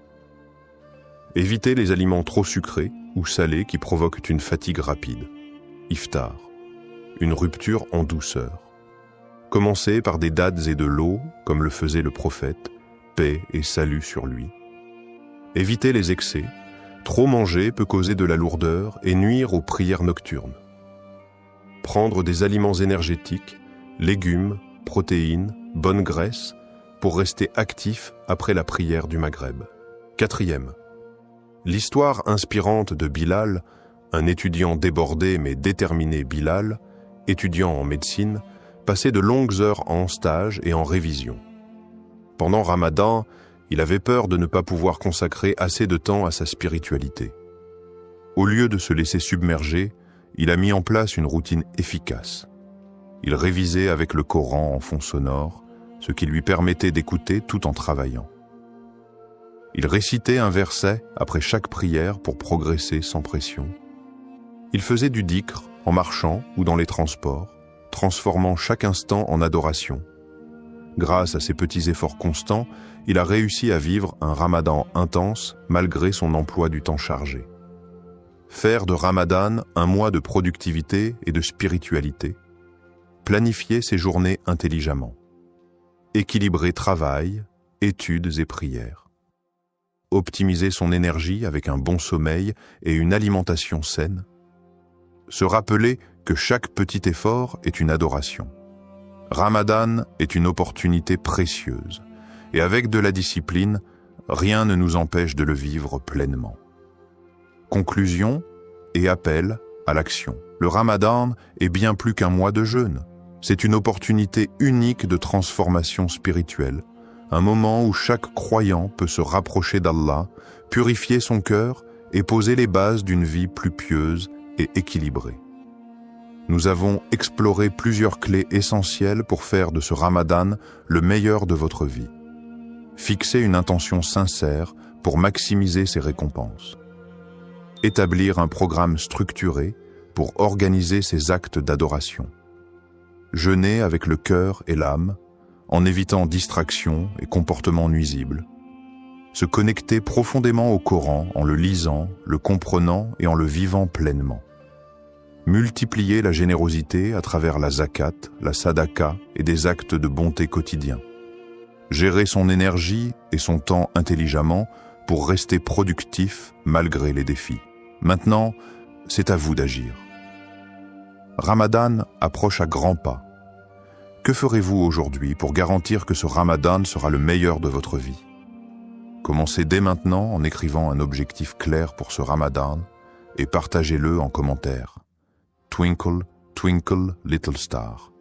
Évitez les aliments trop sucrés ou salés qui provoquent une fatigue rapide. Iftar, une rupture en douceur. Commencez par des dattes et de l'eau, comme le faisait le prophète, paix et salut sur lui. Évitez les excès, Trop manger peut causer de la lourdeur et nuire aux prières nocturnes. Prendre des aliments énergétiques, légumes, protéines, bonne graisse, pour rester actif après la prière du Maghreb. 4e. L'histoire inspirante de Bilal, un étudiant débordé mais déterminé Bilal, étudiant en médecine, passait de longues heures en stage et en révision. Pendant Ramadan, il avait peur de ne pas pouvoir consacrer assez de temps à sa spiritualité. Au lieu de se laisser submerger, il a mis en place une routine efficace. Il révisait avec le Coran en fond sonore, ce qui lui permettait d'écouter tout en travaillant. Il récitait un verset après chaque prière pour progresser sans pression. Il faisait du dhikr en marchant ou dans les transports, transformant chaque instant en adoration. Grâce à ses petits efforts constants, il a réussi à vivre un Ramadan intense malgré son emploi du temps chargé. Faire de Ramadan un mois de productivité et de spiritualité. Planifier ses journées intelligemment. Équilibrer travail, études et prières. Optimiser son énergie avec un bon sommeil et une alimentation saine. Se rappeler que chaque petit effort est une adoration. Ramadan est une opportunité précieuse, et avec de la discipline, rien ne nous empêche de le vivre pleinement. Conclusion et appel à l'action. Le Ramadan est bien plus qu'un mois de jeûne. C'est une opportunité unique de transformation spirituelle, un moment où chaque croyant peut se rapprocher d'Allah, purifier son cœur et poser les bases d'une vie plus pieuse et équilibrée. Nous avons exploré plusieurs clés essentielles pour faire de ce Ramadan le meilleur de votre vie. Fixez une intention sincère pour maximiser ses récompenses. Établir un programme structuré pour organiser ses actes d'adoration. Jeûner avec le cœur et l'âme, en évitant distractions et comportements nuisibles. Se connecter profondément au Coran en le lisant, le comprenant et en le vivant pleinement. Multiplier la générosité à travers la zakat, la sadaka et des actes de bonté quotidiens. Gérer son énergie et son temps intelligemment pour rester productif malgré les défis. Maintenant, c'est à vous d'agir. Ramadan approche à grands pas. Que ferez-vous aujourd'hui pour garantir que ce Ramadan sera le meilleur de votre vie? Commencez dès maintenant en écrivant un objectif clair pour ce Ramadan et partagez-le en commentaire. Twinkle, twinkle, little star.